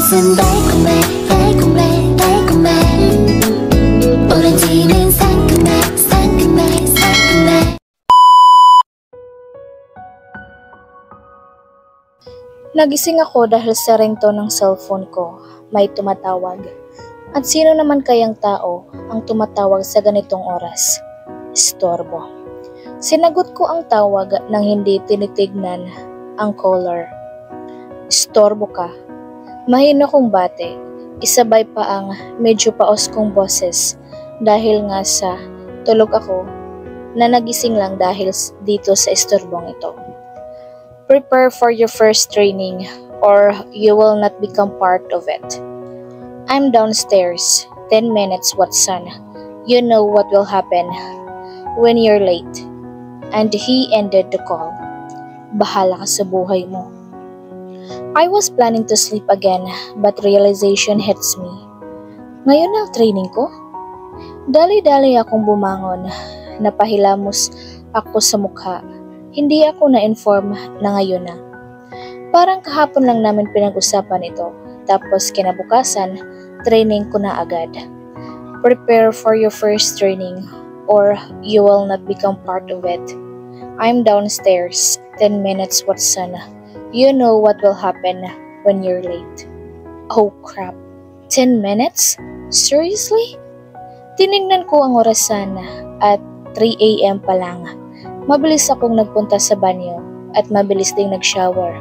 입맛은 달콤해 달콤해 달콤해 오렌지는 상큼해 상큼해 상큼해. Nagising ako dahil sa ringtone ng cellphone ko, may tumatawag. At sino naman kayang tao ang tumatawag sa ganitong oras? Istorbo. Sinagot ko ang tawag nang hindi tinitignan ang caller. Istorbo ka. Mahina kong bate, isabay pa ang medyo paos kong boses dahil nga sa tulog ako na nagising lang dahil dito sa istorbong ito. Prepare for your first training or you will not become part of it. I'm downstairs. 10 minutes, Watson. You know what will happen when you're late. And he ended the call. Bahala ka sa buhay mo. I was planning to sleep again but realization hits me. Ngayon na ang training ko? Dali-dali akong bumangon. Napahilamos ako sa mukha. Hindi ako na-inform na ngayon na. Parang kahapon lang namin pinag-usapan ito. Tapos kinabukasan, training ko na agad. Prepare for your first training or you will not become part of it. I'm downstairs. 10 minutes, Watson. You know what will happen when you're late. Oh crap. 10 minutes? Seriously? Tinignan ko ang orasan at 3 AM pa lang. Mabilis akong nagpunta sa banyo at mabilis ding nag-shower.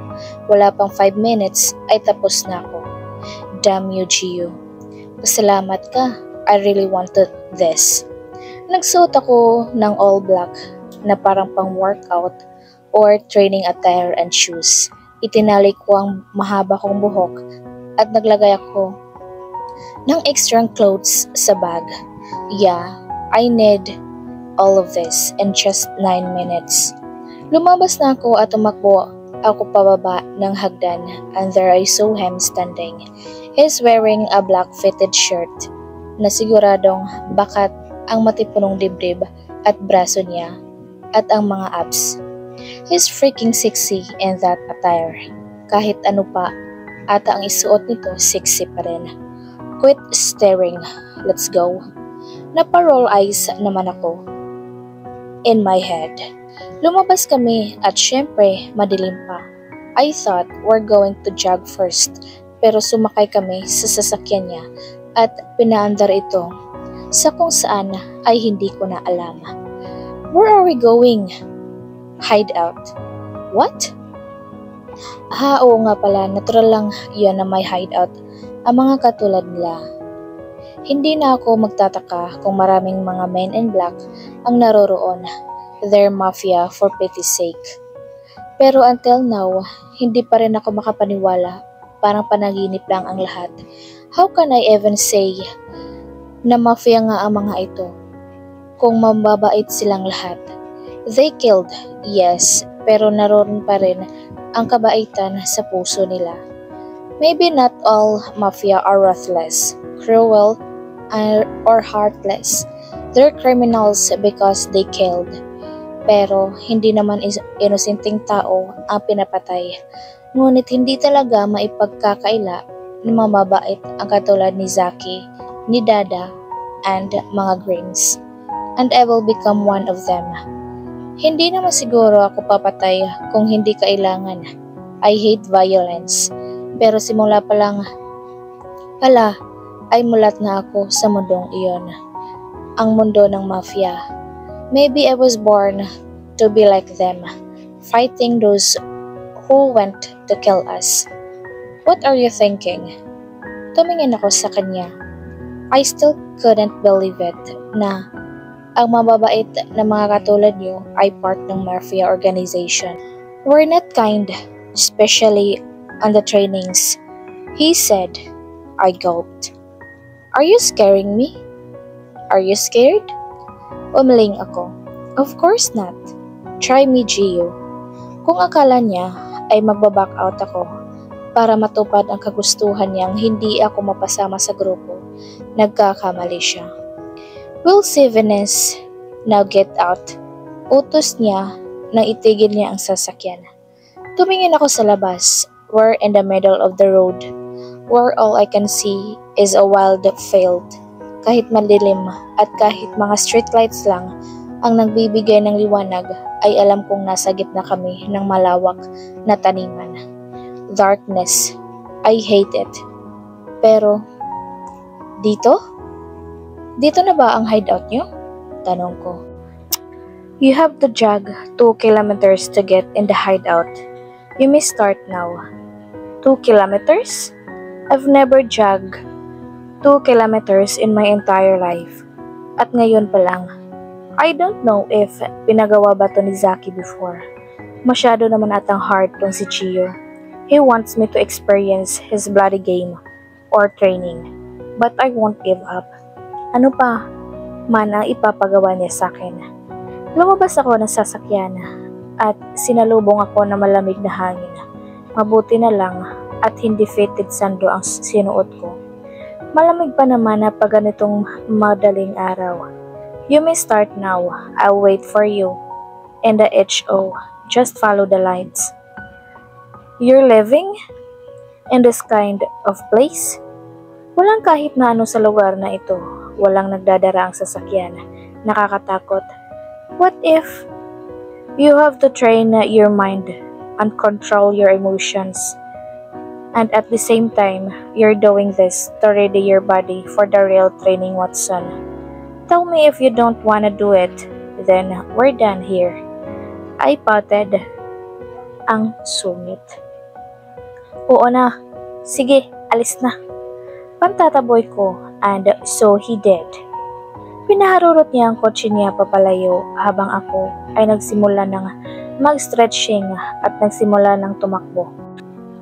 Wala pang 5 minutes ay tapos na ako. Damn you, Gio. Pasalamat ka. I really wanted this. Nagsuot ako ng all black na parang pang workout or training attire and shoes. Itinali ko ang mahaba kong buhok at naglagay ako ng extra clothes sa bag. Yeah, I need all of this in just 9 minutes. Lumabas na ako at tumakbo ako pababa ng hagdan and there I saw him standing. He's wearing a black fitted shirt na siguradong bakat ang matipunong dibdib at braso niya at ang mga abs. He's freaking sexy in that attire. Kahit ano pa ata ang isuot nito, sexy pa rin. Quit staring. Let's go. Napa-roll eyes naman ako in my head. Lumabas kami at syempre madilim pa. I thought we're going to jog first pero sumakay kami sa sasakyan niya at pinaandar ito sa kung saan ay hindi ko na alam. Where are we going? Hideout. What? Oo nga pala, natural lang yun na may hideout ang mga katulad nila. Hindi na ako magtataka kung maraming mga men in black ang naroroon. They're mafia for pity's sake. Pero until now, hindi pa rin ako makapaniwala. Parang panaginip lang ang lahat. How can I even say na mafia nga ang mga ito kung mababait silang lahat? They killed, yes, pero naroon pa rin ang kabaitan sa puso nila. Maybe not all mafia are ruthless, cruel, or heartless. They're criminals because they killed. Pero hindi naman inosenteng tao ang pinapatay. Ngunit hindi talaga maipagkakaila na mababait ang katulad ni Zaki, ni Dada, and mga Greens. And I will become one of them. Hindi naman siguro ako papatay kung hindi kailangan. I hate violence. Pero simula pa lang pala ay mulat na ako sa mundong iyon. Ang mundo ng mafia. Maybe I was born to be like them, fighting those who went to kill us. What are you thinking? Tumingin ako sa kanya. I still couldn't believe it na ang mababait na mga katulad niyo ay part ng mafia organization. We're not kind, especially on the trainings. He said. I gulped. Are you scaring me? Are you scared? Umiling ako. Of course not. Try me, Gio. Kung akala niya ay magbaback out ako para matupad ang kagustuhan niyang hindi ako mapasama sa grupo, nagkakamali siya. We'll see, Venice. Now get out. Utos niya nang itigil niya ang sasakyan. Tumingin ako sa labas. We're in the middle of the road. where all I can see is a wild field. Kahit madilim at kahit mga streetlights lang ang nagbibigay ng liwanag, ay alam kong nasa gitna kami ng malawak na taniman. Darkness. I hate it. Pero, dito? Dito na ba ang hideout nyo? Tanong ko. You have to jog 2 kilometers to get in the hideout. You may start now. 2 kilometers? I've never jogged 2 kilometers in my entire life. At ngayon pa lang. I don't know if pinagawa ba to ni Zaki before. Masyado naman atang hard tong si Chio. He wants me to experience his bloody game or training. But I won't give up. Ano pa man ang ipapagawa niya sa akin. Lumabas ako ng sasakyan at sinalubong ako ng malamig na hangin. Mabuti na lang at hindi fitted sando ang sinuot ko. Malamig pa naman na pag ganitong madaling araw. You may start now. I'll wait for you. In the HO, just follow the lights. You're living in this kind of place? Walang kahit na ano sa lugar na ito. Walang nagdadara ang sasakyan. Nakakatakot. What if you have to train your mind and control your emotions? And at the same time, you're doing this to ready your body for the real training, Watson. Tell me if you don't wanna do it, then we're done here. I pouted. Ang sungit. Oo na. Sige, alis na. Pantataboy ko, and so he did. Pinaharurot niya ang kotse niya papalayo habang ako ay nagsimula ng mag-stretching at nagsimula ng tumakbo.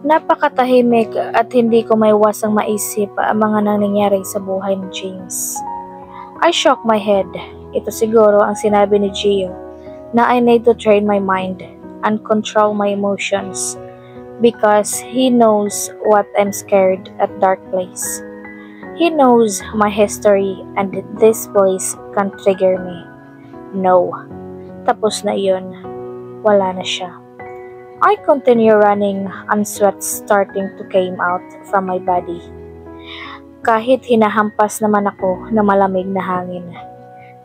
Napakatahimik at hindi ko maiwasang maisip ang mga nangyayari sa buhay ni James. I shook my head. Ito siguro ang sinabi ni Gio na I need to train my mind and control my emotions because he knows what I'm scared at dark place. He knows my history and this place can trigger me. No. Tapos na iyon. Wala na siya. I continue running and sweat starting to came out from my body. Kahit hinahampas naman ako na malamig na hangin.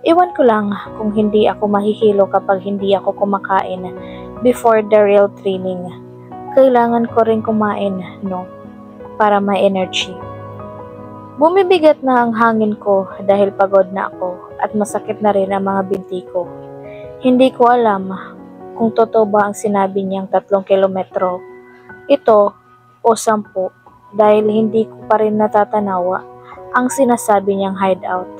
Iwan ko lang kung hindi ako mahihilo kapag hindi ako kumakain before the real training. Kailangan ko rin kumain, no? Para may energy. Bumibigat na ang hangin ko dahil pagod na ako at masakit na rin ang mga binti ko. Hindi ko alam kung totoo ba ang sinabi niyang 3 kilometro ito o 10 dahil hindi ko pa rin natatanawa ang sinasabi niyang hideout.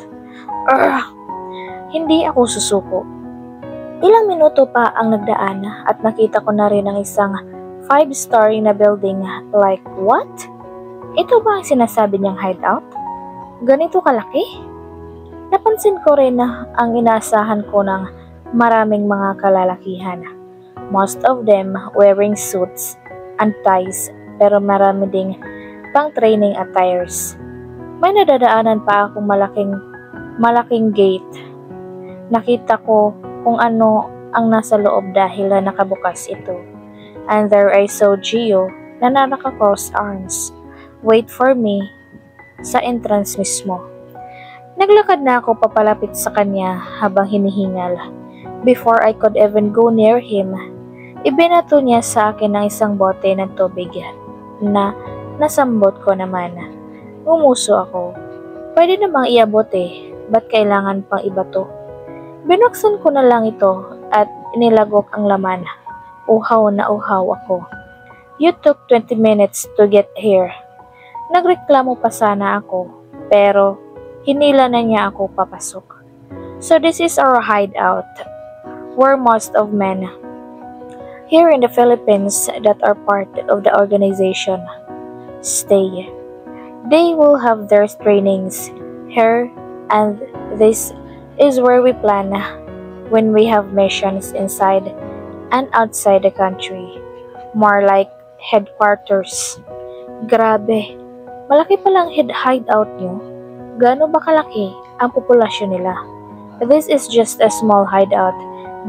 Hindi ako susuko. Ilang minuto pa ang nagdaan at nakita ko na rin ang isang 5-story na building. Like what? Ito ba ang sinasabi niyang hideout? Ganito kalaki? Napansin ko rin na ang inaasahan ko ng maraming mga kalalakihan. Most of them wearing suits and ties pero marami ding pang training attires. May nadadaanan pa akong malaking gate. Nakita ko kung ano ang nasa loob dahil na nakabukas ito. And there I saw Gio na naka-cross arms. Wait for me sa entrance mismo. Naglakad na ako papalapit sa kanya habang hinihingal. Before I could even go near him, ibinato niya sa akin ng isang bote ng tubig na nasambot ko naman. Umuso ako. Pwede namang iabot ba't kailangan pang ibato? Binuksan ko na lang ito at inilagok ang laman. Uhaw na uhaw ako. You took 20 minutes to get here. Nagreklamo pa sana ako, pero hinila na niya ako papasok. So this is our hideout, where most of men here in the Philippines that are part of the organization stay. They will have their trainings here, and this is where we plan when we have missions inside and outside the country. More like headquarters. Grabe, malaki palang hideout nyo. Gaano ba kalaki ang populasyon nila? This is just a small hideout.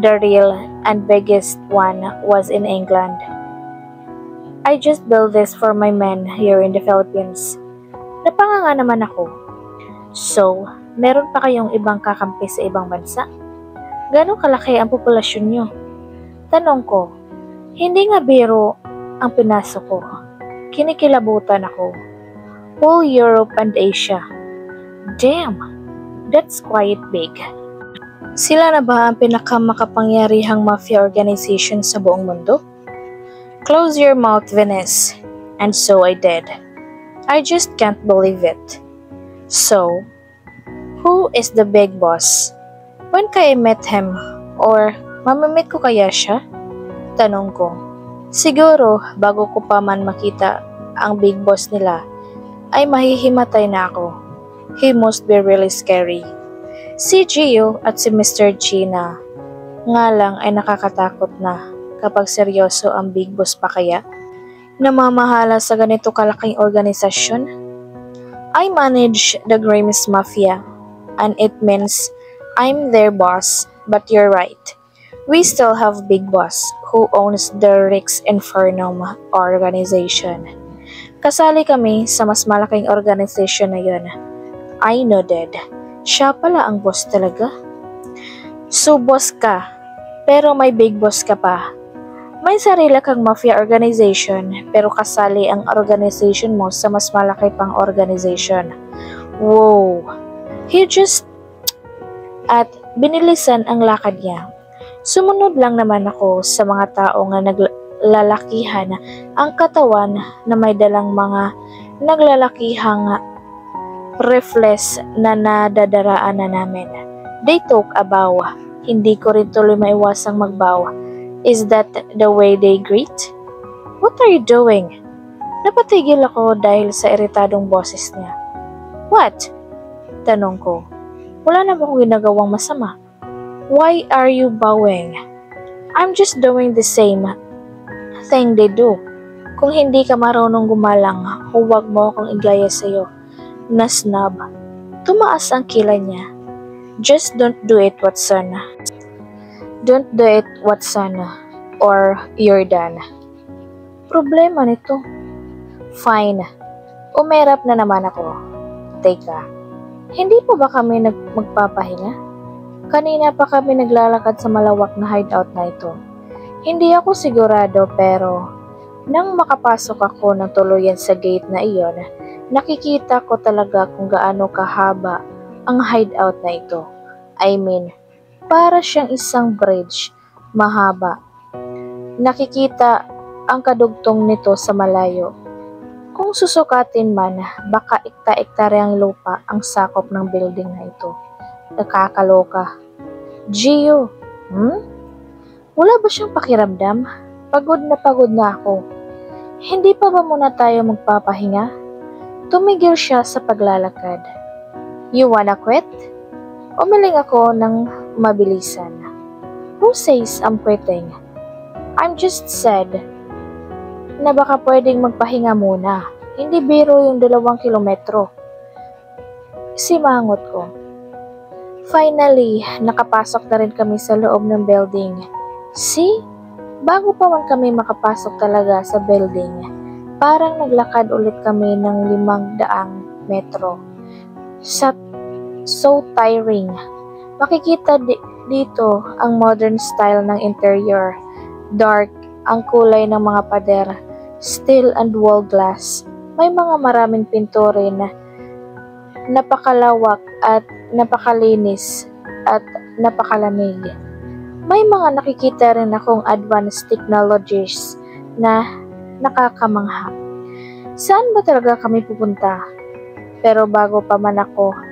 The real and biggest one was in England. I just built this for my men here in the Philippines. Napanganga naman ako. So, meron pa kayong ibang kakampi sa ibang bansa? Gano'ng kalaki ang populasyon nyo? Tanong ko, hindi nga biro ang pinasok ko. Kinikilabutan ako. Whole Europe and Asia. Damn, that's quite big. Sila na ba ang pinakamakapangyarihang mafia organization sa buong mundo? Close your mouth, Venice. And so I did. I just can't believe it. So, who is the big boss? When kaya met him? Or mamamit ko kaya siya? Tanong ko. Siguro, bago ko pa man makita ang big boss nila, ay mahihimatay na ako. He must be really scary. Si Gio at si Mr. Gina nga lang ay nakakatakot na kapag seryoso ang big boss pa kaya. Namamahala sa ganito kalaking organisasyon. I manage the Grimm's Mafia and it means I'm their boss, but you're right. We still have Big Boss who owns the Rex Infernum organization. Kasali kami sa mas malaking organisasyon na yun. I nodded. Siya pala ang boss talaga. So boss ka, pero may big boss ka pa. May sarili kang mafia organization, pero kasali ang organization mo sa mas malaki pang organization. Wow! He just... At binilisan ang lakad niya. Sumunod lang naman ako sa mga tao nga naglalakihan ang katawan na may dalang mga naglalakihang reflex na nadadaraan na namin. They took a bow. Hindi ko rin tuloy maiwasang magbow. Is that the way they greet? What are you doing? Napatigil ako dahil sa iritadong boses niya. What? Tanong ko. Wala na ba akong ginagawang masama? Why are you bowing? I'm just doing the same thing they do. Kung hindi ka marunong gumalang, huwag mo akong igaya sa'yo. Na snob. Tumaas ang kilay niya. Just don't do it, Watson. Don't do it, Watson, or you're done. Problema nito. Fine. Umerap na naman ako. Teka, hindi pa ba kami magpapahinga? Kanina pa kami naglalakad sa malawak na hideout na ito. Hindi ako sigurado pero nang makapasok ako ng tuluyan sa gate na iyon, nakikita ko talaga kung gaano kahaba ang hideout na ito. I mean, para siyang isang bridge, mahaba. Nakikita ang kadugtong nito sa malayo. Kung susukatin man, baka ikta-iktare ang lupa ang sakop ng building na ito. Nakakaloka. Gio, wala ba siyang pakiramdam? Pagod na ako. Hindi pa ba muna tayo magpapahinga? Tumigil siya sa paglalakad. You wanna quit? Umiling ako ng mabilisan. Who says I'm quitting? I'm just sad na baka pwedeng magpahinga muna. Hindi biro yung 2 kilometro. Simangot ko. Finally, nakapasok na rin kami sa loob ng building. See? Bago pa man kami makapasok talaga sa building, parang naglakad ulit kami ng 500 metro. So tiring. Makikita dito ang modern style ng interior. Dark ang kulay ng mga pader, steel and wall glass. May mga maraming pinto rin na napakalawak at napakalinis at napakalamig. May mga nakikita rin akong advanced technologies na nakakamangha. Saan ba talaga kami pupunta? Pero bago pa man ako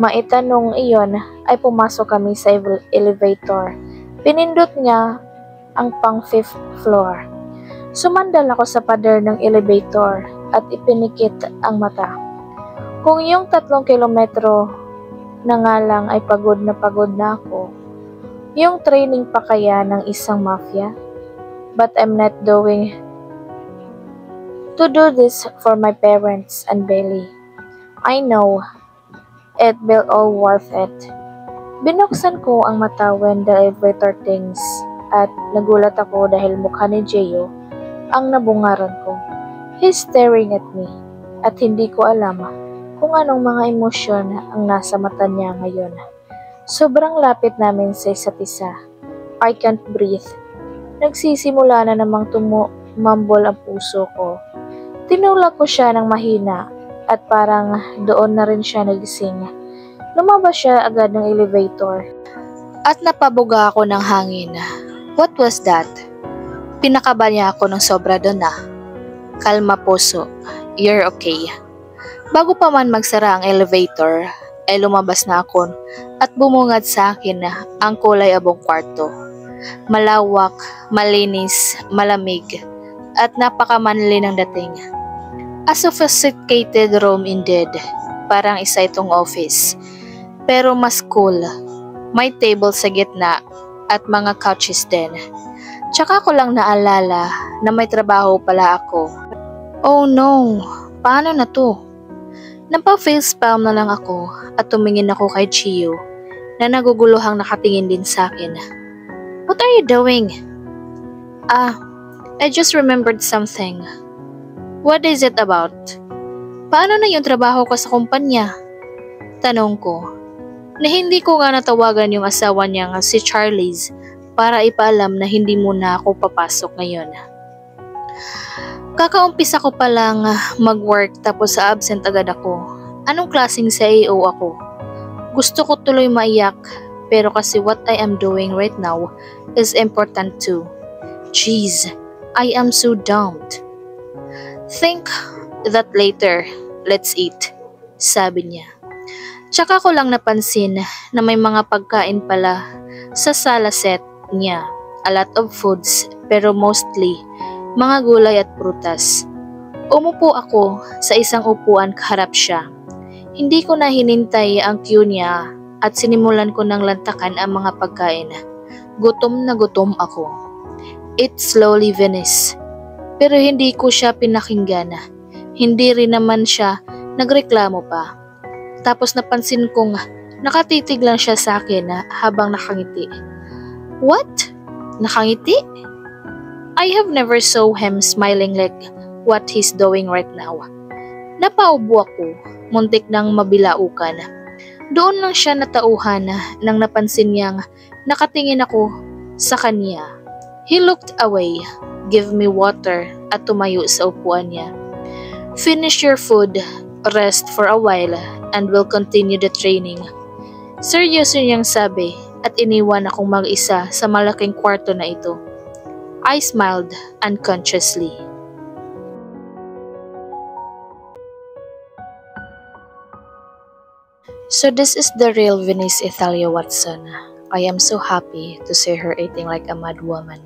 maitanong iyon, ay pumasok kami sa elevator. Pinindot niya ang pang 5th floor. Sumandal ako sa pader ng elevator at ipinikit ang mata. Kung yung 3 kilometro na nga lang ay pagod na ako, yung training pa kaya ng isang mafia? But I'm not doing to do this for my parents and Bailey. I know it will all worth it. Binuksan ko ang mata when the elevator tings at nagulat ako dahil mukha ni Gio ang nabungaran ko. He's staring at me at hindi ko alam kung anong mga emosyon ang nasa mata niya ngayon. Sobrang lapit namin sa isa't isa. I can't breathe. Nagsisimula na namang tumambol ang puso ko. Tinulak ko siya ng mahina at parang doon na rin siya nagising. Lumabas siya agad ng elevator at napabuga ako ng hangin. What was that? Pinakaba niya ako ng sobra doon na. Kalma puso, you're okay. Bago pa man magsara ang elevator, ay lumabas na ako at bumungad sa akin ang kulay abong kwarto. Malawak, malinis, malamig, at napakamanli ng dating. A sophisticated room indeed, parang isa itong office. Pero mas cool, may table sa gitna at mga couches din. Tsaka ko lang naalala na may trabaho pala ako. Oh no, paano na to? Napa-facepalm na lang ako at tumingin ako kay Chiyo na naguguluhang nakatingin din sa akin. What are you doing? I just remembered something. What is it about? Paano na yung trabaho ko sa kumpanya? Tanong ko, na hindi ko nga natawagan yung asawa niya nga si Charlie's para ipaalam na hindi muna ako papasok ngayon. Kakaumpisa ko pa lang mag-work tapos sa absent agad ako. Anong klaseng CEO ako? Gusto ko tuloy maiyak pero kasi what I am doing right now is important too. Jeez, I am so dumped. Think that later. Let's eat, sabi niya. Tsaka ko lang napansin na may mga pagkain pala sa sala set niya. A lot of foods pero mostly mga gulay at prutas. Umupo ako sa isang upuan kaharap siya. Hindi ko na hinintay ang cue niya at sinimulan ko ng lantakan ang mga pagkain. Gutom na gutom ako. Eat slowly, Venice. Pero hindi ko siya pinakinggan. Hindi rin naman siya nagreklamo pa. Tapos napansin kong nakatitig lang siya sa akin habang nakangiti. What? Nakangiti? I have never saw him smiling like what he's doing right now. Napaubo ako, muntik nang mabilaukan. Doon lang siya natauhan nang napansin niyang nakatingin ako sa kanya. He looked away, gave me water at tumayo sa upuan niya. Finish your food, rest for a while, and we'll continue the training. Seryoso niyang sabi at iniwan akong mag-isa sa malaking kwarto na ito. I smiled unconsciously. So this is the real Venice Italia Watson. I am so happy to see her eating like a mad woman.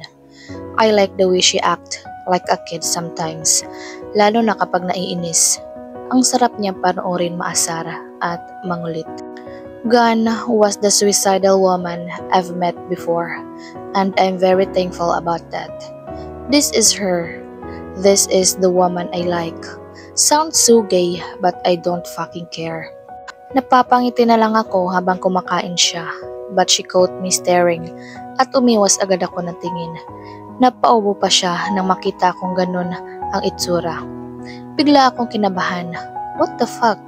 I like the way she acts like a kid sometimes, lalo na kapag naiinis. Ang sarap niya panoorin maasar at mangulit. Gone was the suicidal woman I've met before, and I'm very thankful about that. This is her. This is the woman I like. Sounds so gay, but I don't fucking care. Napapangiti na lang ako habang kumakain siya, but she caught me staring at umiwas agad ako ng tingin. Napaubo pa siya nang makita kong ganun ang itsura. Bigla akong kinabahan. What the fuck?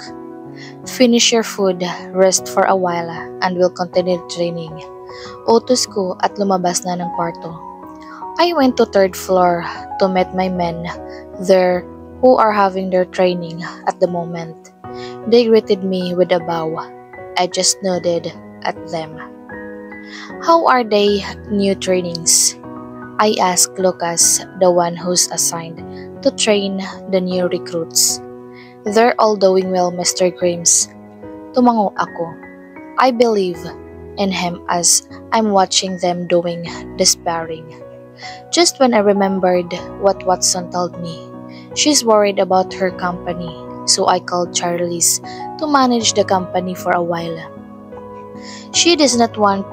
Finish your food, rest for a while, and we'll continue training. Utos ko at lumabas na ng kwarto. I went to third floor to meet my men there who are having their training at the moment. They greeted me with a bow. I just nodded at them. How are they new trainings? I asked Lucas, the one who's assigned to train the new recruits. They're all doing well, Mr. Grimes. Tumango ako. I believe in him as I'm watching them doing the sparring. Just when I remembered what Watson told me, she's worried about her company, so I called Charlie's to manage the company for a while. She does not want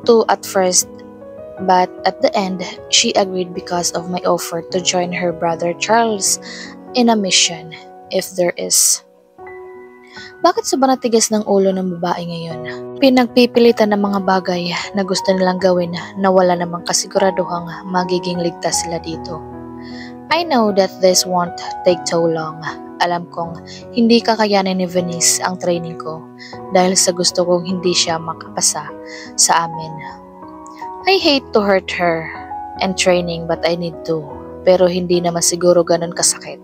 to at first, but at the end, she agreed because of my offer to join her brother Charles in a mission, if there is. Bakit sobrang tigas ng ulo ng babae ngayon? Pinagpipilitan ng mga bagay na gusto nilang gawin na wala namang kasiguraduhang magiging ligtas sila dito. I know that this won't take too long. Alam kong hindi kakayanin ni Venice ang training ko dahil sa gusto kong hindi siya makapasa sa amin. I hate to hurt her and training but I need to. Pero hindi naman siguro ganun kasakit.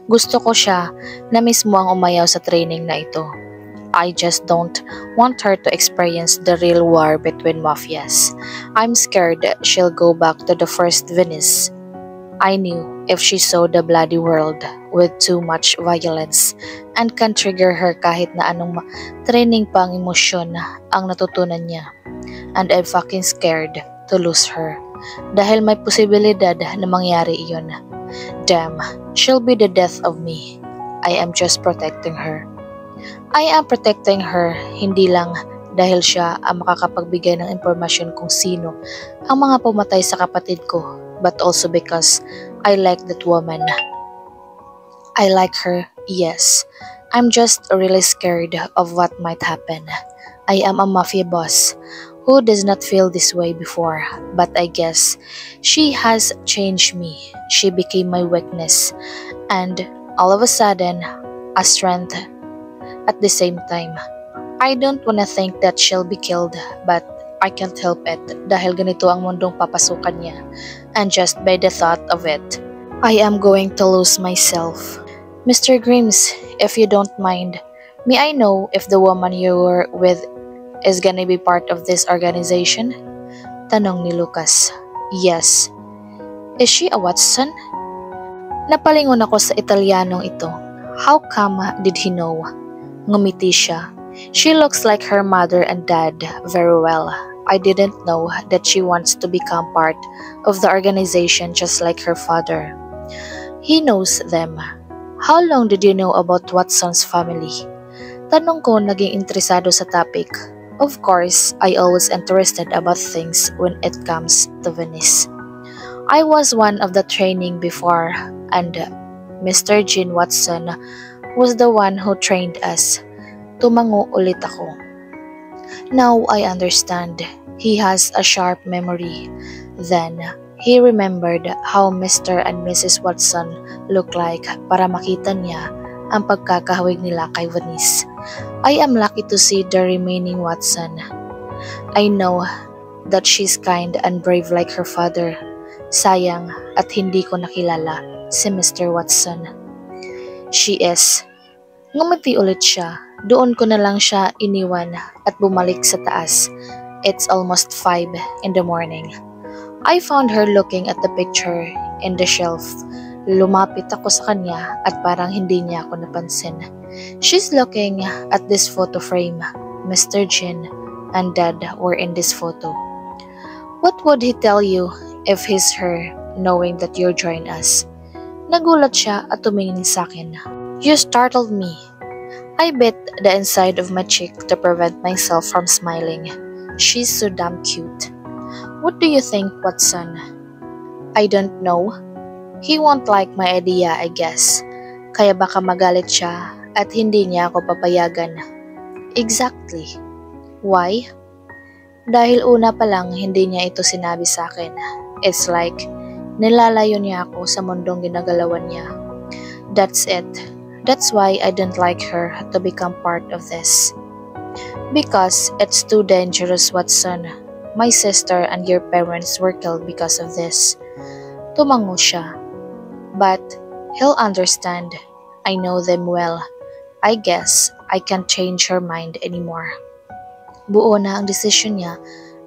Gusto ko siya na mismo ang umayaw sa training na ito. I just don't want her to experience the real war between mafias. I'm scared she'll go back to the first Venice I knew if she saw the bloody world with too much violence and can trigger her kahit na anong training pang emosyon ang natutunan niya. And I'm fucking scared to lose her dahil may posibilidad na mangyari iyon. Damn, she'll be the death of me. I am just protecting her. I am protecting her hindi lang dahil siya ang makakapagbigay ng impormasyon kung sino ang mga pumatay sa kapatid ko, but also because I like that woman. I like her, yes. I'm just really scared of what might happen. I am a mafia boss who does not feel this way before, but I guess she has changed me. She became my weakness, and all of a sudden, a strength at the same time. I don't wanna think that she'll be killed, but I can't help it dahil ganito ang mundong papasukan niya. And just by the thought of it, I am going to lose myself. Mr. Grimes, if you don't mind, may I know if the woman you're with is gonna be part of this organization? Tanong ni Lucas. Yes. Is she a Watson? Napalingon ako sa Italianong ito. How come did he know? Ngumiti siya. She looks like her mother and dad very well. I didn't know that she wants to become part of the organization just like her father. He knows them. How long did you know about Watson's family? Tanong ko naging interesado sa topic. Of course, I always interested about things when it comes to Venice. I was one of the training before and Mr. Gene Watson was the one who trained us. Tumango ulit ako. Now I understand. He has a sharp memory. Then, he remembered how Mr. and Mrs. Watson looked like para makita niya ang pagkakahawig nila kay Venice. I am lucky to see the remaining Watson. I know that she's kind and brave like her father. Sayang at hindi ko nakilala si Mr. Watson. She is. Ngumiti ulit siya. Doon ko na lang siya iniwan at bumalik sa taas. It's almost 5 in the morning. I found her looking at the picture in the shelf. Lumapit ako sa kanya at parang hindi niya ako napansin. She's looking at this photo frame. Mr. Jin and Dad were in this photo. What would he tell you if he's her, knowing that you'll join us? Nagulat siya at tumingin sa akin. You startled me. I bit the inside of my cheek to prevent myself from smiling. She's so damn cute. What do you think, Watson? I don't know. He won't like my idea, I guess. Kaya baka magalit siya at hindi niya ako papayagan. Exactly. Why? Dahil una pa lang hindi niya ito sinabi sa akin. It's like nilalayo niya ako sa mundong ginagalawan niya. That's it. That's why I didn't like her to become part of this. Because it's too dangerous, Watson. My sister and your parents were killed because of this. Tumango siya. But he'll understand. I know them well. I guess I can't change her mind anymore. Buo na ang desisyon niya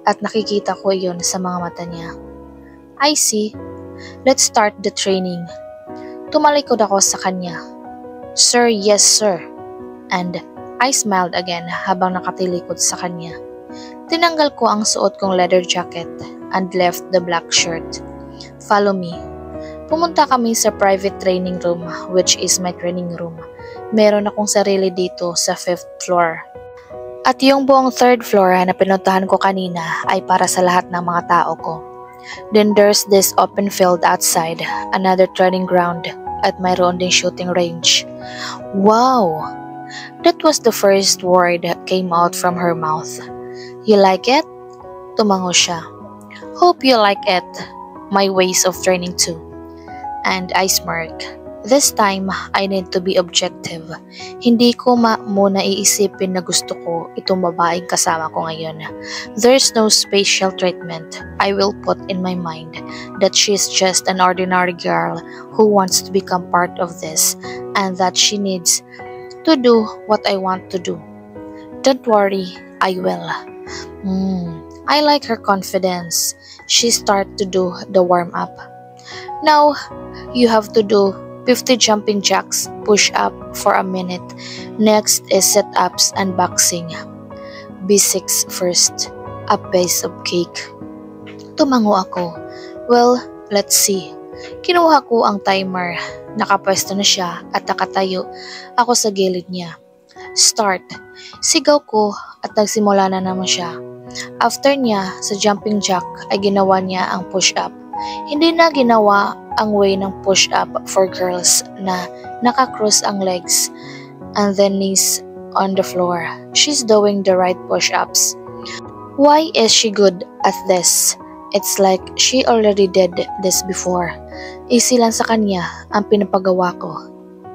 at nakikita ko iyon sa mga mata niya. I see. Let's start the training. Tumalikod ako sa kanya. Sir, yes sir. And I smiled again habang nakatilikod sa kanya. Tinanggal ko ang suot kong leather jacket and left the black shirt. Follow me. Pumunta kami sa private training room, which is my training room. Meron akong sarili dito sa 5th floor. At yung buong 3rd floor na pinuntahan ko kanina ay para sa lahat ng mga tao ko. Then there's this open field outside, another training ground, at mayroon ding shooting range. Wow! That was the first word that came out from her mouth. You like it? Tumango siya. Hope you like it. My ways of training too. and I smirk. This time, I need to be objective. Hindi ko muna iisipin na gusto ko itong babaeng kasama ko ngayon. There's no special treatment. I will put in my mind that she's just an ordinary girl who wants to become part of this and that she needs to do what I want to do. Don't worry, I will. I like her confidence. She started to do the warm-up. Now, you have to do 50 jumping jacks, push-up for a minute. Next is sit-ups and boxing. B6 first. A piece of cake. Tumango ako. Well, let's see. Kinuha ko ang timer. Nakapwesto na siya at nakatayo ako sa gilid niya. Start. Sigaw ko at nagsimula na naman siya. After niya, sa jumping jack ay ginawa niya ang push-up. Hindi na ginawa ang way ng push-up for girls na nakakross ang legs and then knees on the floor. She's doing the right push-ups. Why is she good at this? It's like she already did this before. Easy lang sa kanya ang pinapagawa ko.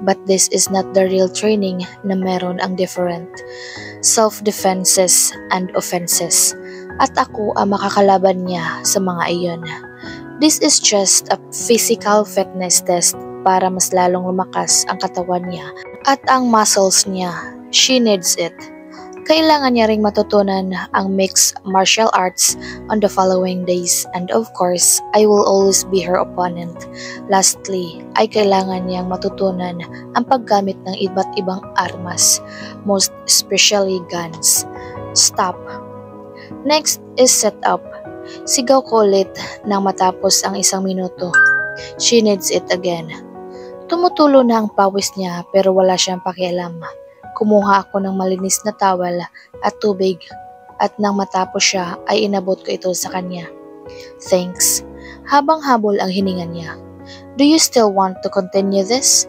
But this is not the real training na meron ang different self-defenses and offenses. At ako ang makakalaban niya sa mga iyon. This is just a physical fitness test para mas lalong lumakas ang katawan niya at ang muscles niya. She needs it. Kailangan niya ring matutunan ang mixed martial arts on the following days and of course, I will always be her opponent. Lastly, ay kailangan niyang matutunan ang paggamit ng iba't ibang armas, most especially guns. Stop. Next is set up. Sigaw ko ulit nang matapos ang 1 minuto. She needs it again. Tumutulo na ang pawis niya pero wala siyang pakialam. Kumuha ako ng malinis na towel at tubig at nang matapos siya ay inabot ko ito sa kanya. Thanks. Habang habol ang hininga niya. Do you still want to continue this?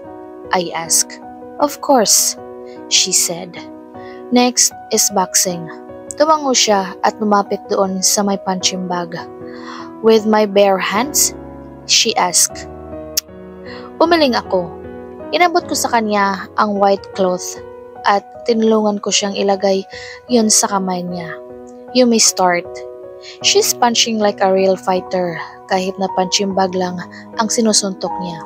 I asked. Of course, she said. Next is boxing. Tumango siya at lumapit doon sa may punching bag. With my bare hands? She asked. Umiling ako. Inabot ko sa kanya ang white cloth at tinulungan ko siyang ilagay yun sa kamay niya. You may start. She's punching like a real fighter kahit na punching bag lang ang sinusuntok niya.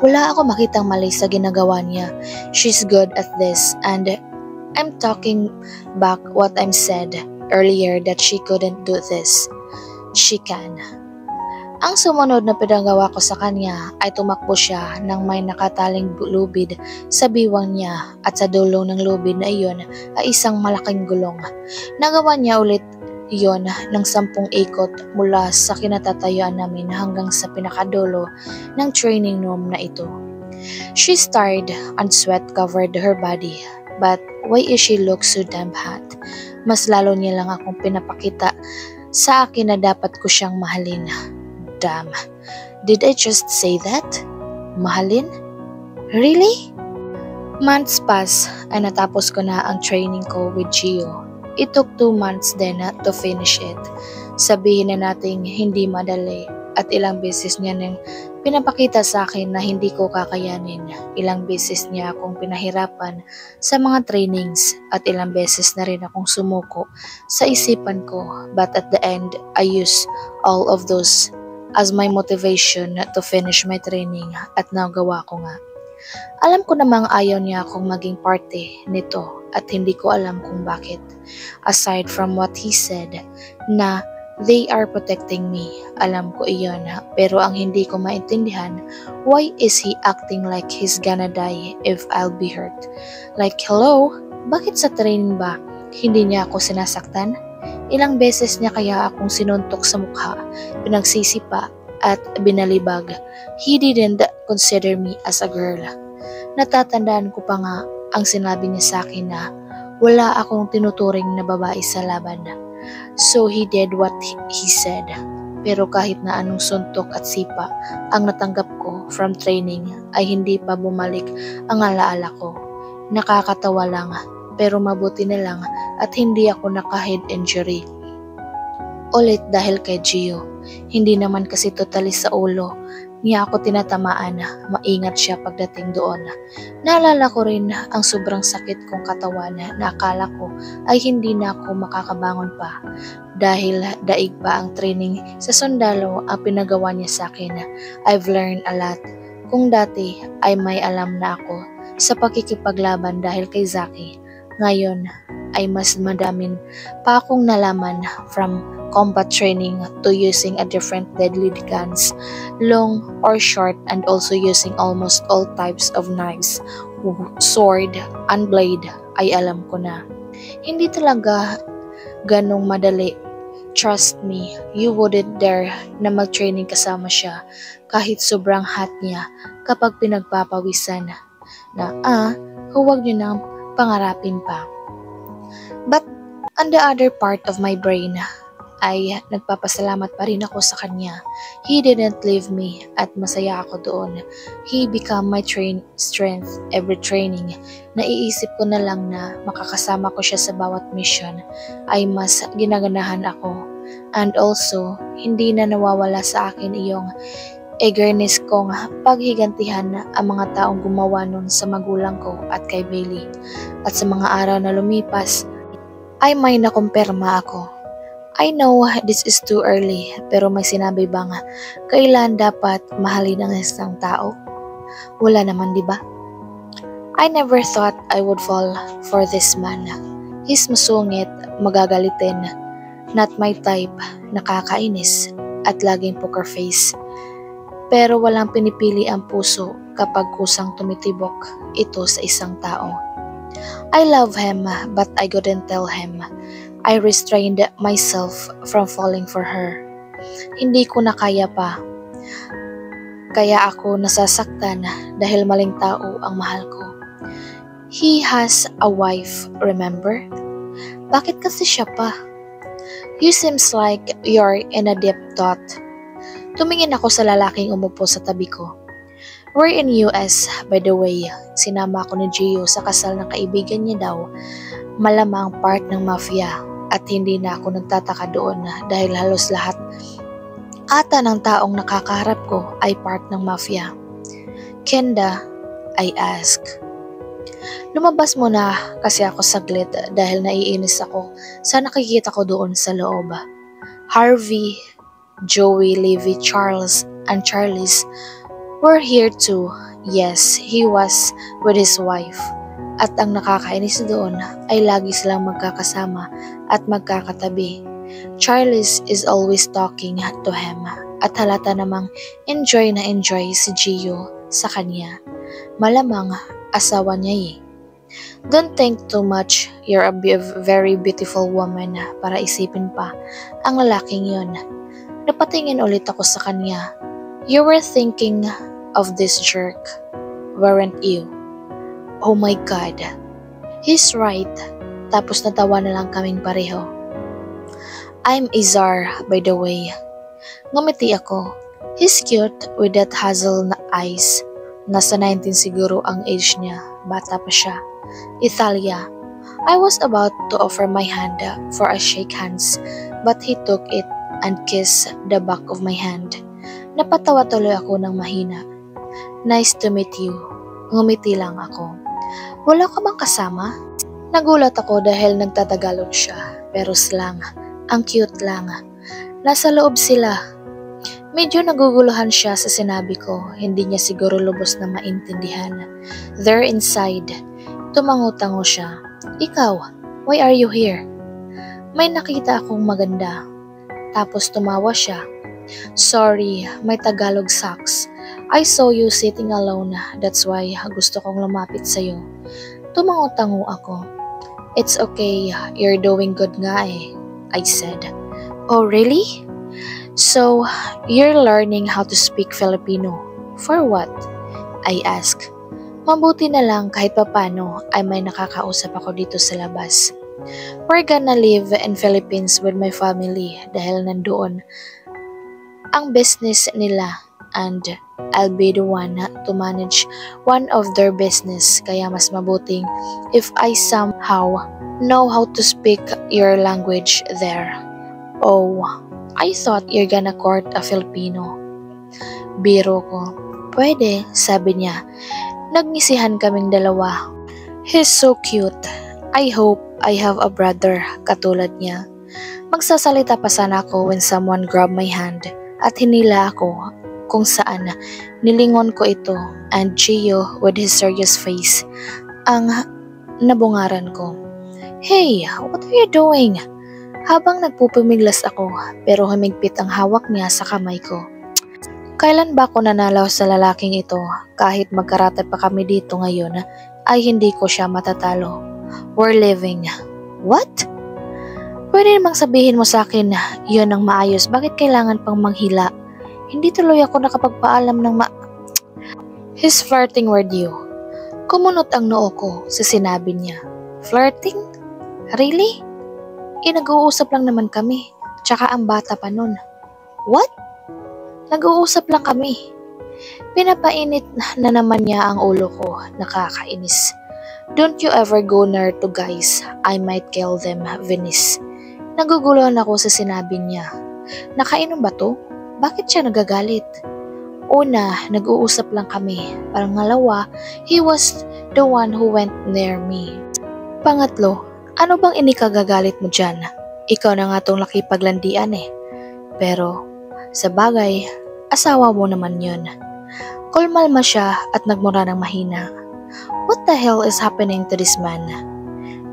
Wala ako makitang mali sa ginagawa niya. She's good at this and I'm talking back what I said earlier that she couldn't do this. She can. Ang sumunod na pinagawa ko sa kanya ay tumakbo siya nang may nakataling lubid sa biwang niya at sa dulo ng lubid na iyon ay isang malaking gulong. Nagawa niya ulit iyon ng 10 ikot mula sa kinatatayuan namin hanggang sa pinakadulo ng training room na ito. She started and sweat covered her body. But why is she look so damn hot? Mas lalo niya lang akong pinapakita sa akin na dapat ko siyang mahalin. Damn. Did I just say that? Mahalin? Really? Months pass ay natapos ko na ang training ko with Gio. It took 2 months din to finish it. Sabihin na nating hindi madali at ilang beses niya nang pinapakita sa akin na hindi ko kakayanin. Ilang beses niya akong pinahirapan sa mga trainings at ilang beses na rin akong sumuko sa isipan ko. But at the end, I use all of those as my motivation to finish my training at nagawa ko nga. Alam ko namang ayaw niya akong maging parte nito at hindi ko alam kung bakit. Aside from what he said na they are protecting me. Alam ko iyon pero ang hindi ko maintindihan, why is he acting like he's gonna die if I'll be hurt? Like hello? Bakit sa training ba hindi niya ako sinasaktan? Ilang beses niya kaya akong sinuntok sa mukha, pinagsisipa at binalibag. He didn't consider me as a girl. Natatandaan ko pa nga ang sinabi niya sa akin na wala akong tinuturing na babae sa laban. So he did what he said. Pero kahit na anong suntok at sipa ang natanggap ko from training ay hindi pa bumalik ang alaala ko. Nakakatawa lang pero mabuti na lang at hindi ako naka-head injury. Ulit dahil kay Gio. Hindi naman kasi totally sa ulo niya ako tinatamaan, maingat siya pagdating doon. Naalala ko rin ang sobrang sakit kong katawan na akala ko ay hindi na ako makakabangon pa dahil daig pa ang training sa sundalo ang pinagawa niya sa akin. I've learned a lot. Kung dati ay may alam na ako sa pakikipaglaban dahil kay Zaki, ngayon ay mas madamin pa akong nalaman from combat training to using a different deadly guns, long or short, and also using almost all types of knives, sword, and blade ay alam ko na. Hindi talaga ganong madali. Trust me, you wouldn't dare na mag-training kasama siya kahit sobrang hot niya kapag pinagpapawisan na huwag niyo nang pangarapin pa. But on the other part of my brain ay nagpapasalamat pa rin ako sa kanya. He didn't leave me at masaya ako doon. He became my strength every training. Naiisip ko na lang na makakasama ko siya sa bawat mission ay mas ginaganahan ako. And also, hindi na nawawala sa akin iyong eagerness kong paghigantihan ang mga taong gumawa nun sa magulang ko at kay Bailey. At sa mga araw na lumipas, ay may nakumpirma ako. I know this is too early, pero may sinabi bang kailan dapat mahalin ang isang tao? Wala naman, di ba? I never thought I would fall for this man. He's masungit, magagalitin, not my type, nakakainis, at laging poker face. Pero walang pinipili ang puso kapag kusang tumitibok ito sa isang tao. I love him, but I couldn't tell him. I restrained myself from falling for her. Hindi ko na kaya pa. Kaya ako nasasaktan dahil maling tao ang mahal ko. He has a wife, remember? Bakit kasi siya pa? You seems like you're in a deep thought. Tumingin ako sa lalaking umupo sa tabi ko. We're in US, by the way. Sinama ako ni Gio sa kasal ng kaibigan niya daw. Malamang part ng mafia. At hindi na ako nagtataka doon dahil halos lahat ata ng taong nakakaharap ko ay part ng mafia. Kenda, I ask. Lumabas muna kasi ako saglit dahil naiinis ako sa nakikita ko doon sa loob. Harvey, Joey, Levi, Charles, and Charles were here too. Yes, he was with his wife. At ang nakakainis doon ay lagi silang magkakasama at magkakatabi. Charles is always talking to him at halata namang enjoy na enjoy si Gio sa kanya. Malamang asawa niya eh. Don't think too much, you're a very beautiful woman para isipin pa ang lalaking yon. Napatingin ulit ako sa kanya. You were thinking of this jerk, weren't you? Oh my God, he's right. Tapos natawa na lang kaming pareho. I'm Izar, by the way. Ngumiti ako. He's cute with that hazel na eyes. Nasa 19 siguro ang age niya, bata pa siya. Italia. I was about to offer my hand for a shake hands, but he took it and kissed the back of my hand. Napatawa tuloy ako ng mahina. Nice to meet you. Ngumiti lang ako. Wala ka bang kasama? Nagulat ako dahil nagtatagalog siya, pero slang. Ang cute lang. Nasa loob sila. Medyo naguguluhan siya sa sinabi ko, hindi niya siguro lubos na maintindihan. They're inside. Tumango-tango siya. Ikaw, why are you here? May nakita akong maganda. Tapos tumawa siya. Sorry, my Tagalog sucks. I saw you sitting alone, that's why gusto kong lumapit sa'yo. Tumango-tango ako. It's okay, you're doing good nga eh, I said. Oh really? So, you're learning how to speak Filipino. For what? I asked. Mabuti na lang kahit papano ay may nakakausap ako dito sa labas. We're gonna live in Philippines with my family dahil nandoon ang business nila and I'll be the one to manage one of their business kaya mas mabuting if I somehow know how to speak your language there. Oh, I thought you're gonna court a Filipino. Biro ko. Pwede, sabi niya. Nagngisihan kaming dalawa. He's so cute. I hope I have a brother katulad niya. Magsasalita pa sana ako when someone grabbed my hand at hinila ako kung saan nilingon ko ito and Gio with his serious face ang nabungaran ko. Hey, what are you doing? Habang nagpupumiglas ako pero humigpit ang hawak niya sa kamay ko. Kailan ba ako nanalaw sa lalaking ito? Kahit magkarate pa kami dito ngayon ay hindi ko siya matatalo. We're living. What? Pwede namang sabihin mo sa akin yun ang maayos. Bakit kailangan pang manghila? Hindi tuloy ako nakapagpaalam ng He's flirting with you. Kumunot ang noo ko sa sinabi niya. Flirting? Really? Nag-uusap lang naman kami. Tsaka ang bata pa nun. What? Nag-uusap lang kami. Pinapainit na naman niya ang ulo ko. Nakakainis. Don't you ever go near to guys. I might kill them, Venice. Naguguluhan ako sa sinabi niya. Nakainom ba to? Bakit siya nagagalit? Una, nag-uusap lang kami. Pangalawa, he was the one who went near me. Pangatlo, ano bang inikagagalit mo dyan? Ikaw na nga tong lakipaglandian eh. Pero, sa bagay, asawa mo naman yun. Kulmalma siya at nagmura ng mahina. What the hell is happening to this man?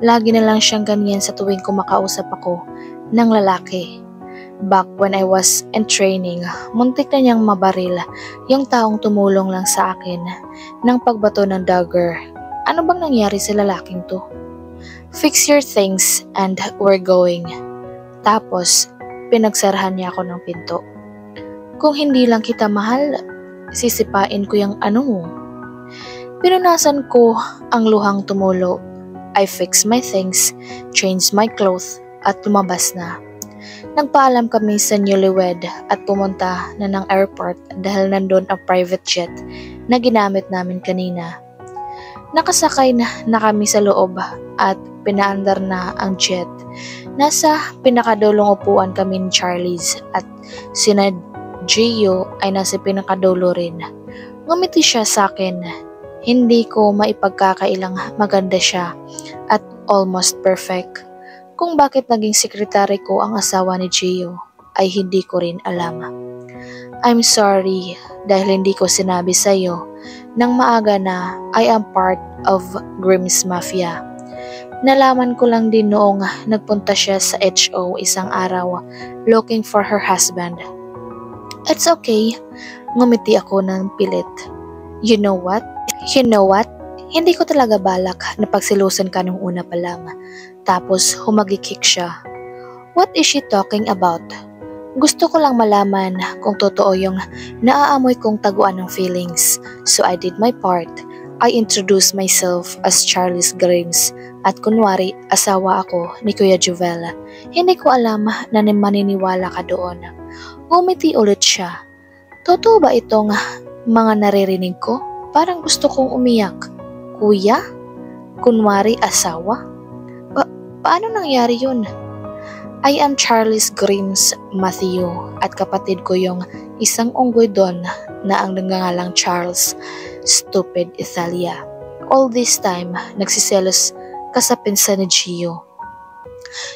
Lagi na lang siyang ganyan sa tuwing kumakausap ako ng lalaki. Back when I was in training, muntik na niyang mabaril yung taong tumulong lang sa akin ng pagbato ng dagger. Ano bang nangyari sa lalaking to? Fix your things and we're going. Tapos, pinagsarahan niya ako ng pinto. Kung hindi lang kita mahal, sisipain ko yung ano mo. Pinunasan ko ang luhang tumulo. I fixed my things, changed my clothes, at lumabas na. Nagpaalam kami sa newlywed at pumunta na ng airport dahil nandun ang private jet na ginamit namin kanina. Nakasakay na kami sa loob at pinaandar na ang jet. Nasa pinakadulong upuan kami ni Charlie's at sina Gio ay nasa pinakadulo rin. Ngumiti siya sa akin. Hindi ko maipagkakailang maganda siya at almost perfect. Kung bakit naging sekretary ko ang asawa ni Gio ay hindi ko rin alam. I'm sorry dahil hindi ko sinabi sa iyo nang maaga na I am part of Grimm's Mafia. Nalaman ko lang din noong nagpunta siya sa HO isang araw looking for her husband. It's okay, ngumiti ako ng pilit. You know what? Hindi ko talaga balak na pagsilusan ka nung una pa lang. Tapos humagikik siya. What is she talking about? Gusto ko lang malaman kung totoo yung naaamoy kong taguan ng feelings. So I did my part. I introduced myself as Charles Grimes at kunwari asawa ako ni Kuya Jovel. Hindi ko alam na maniniwala ka doon. Ngumiti ulit siya. Totoo ba itong mga naririnig ko? Parang gusto kong umiyak. Kuya? Kunwari asawa? Paano nangyari yun? I am Charles Grimes Matthew at kapatid ko yung isang unggoy doon na ang nangangalang Charles. Stupid Italia. All this time, nagsiselos ka sa pinsan ni Gio.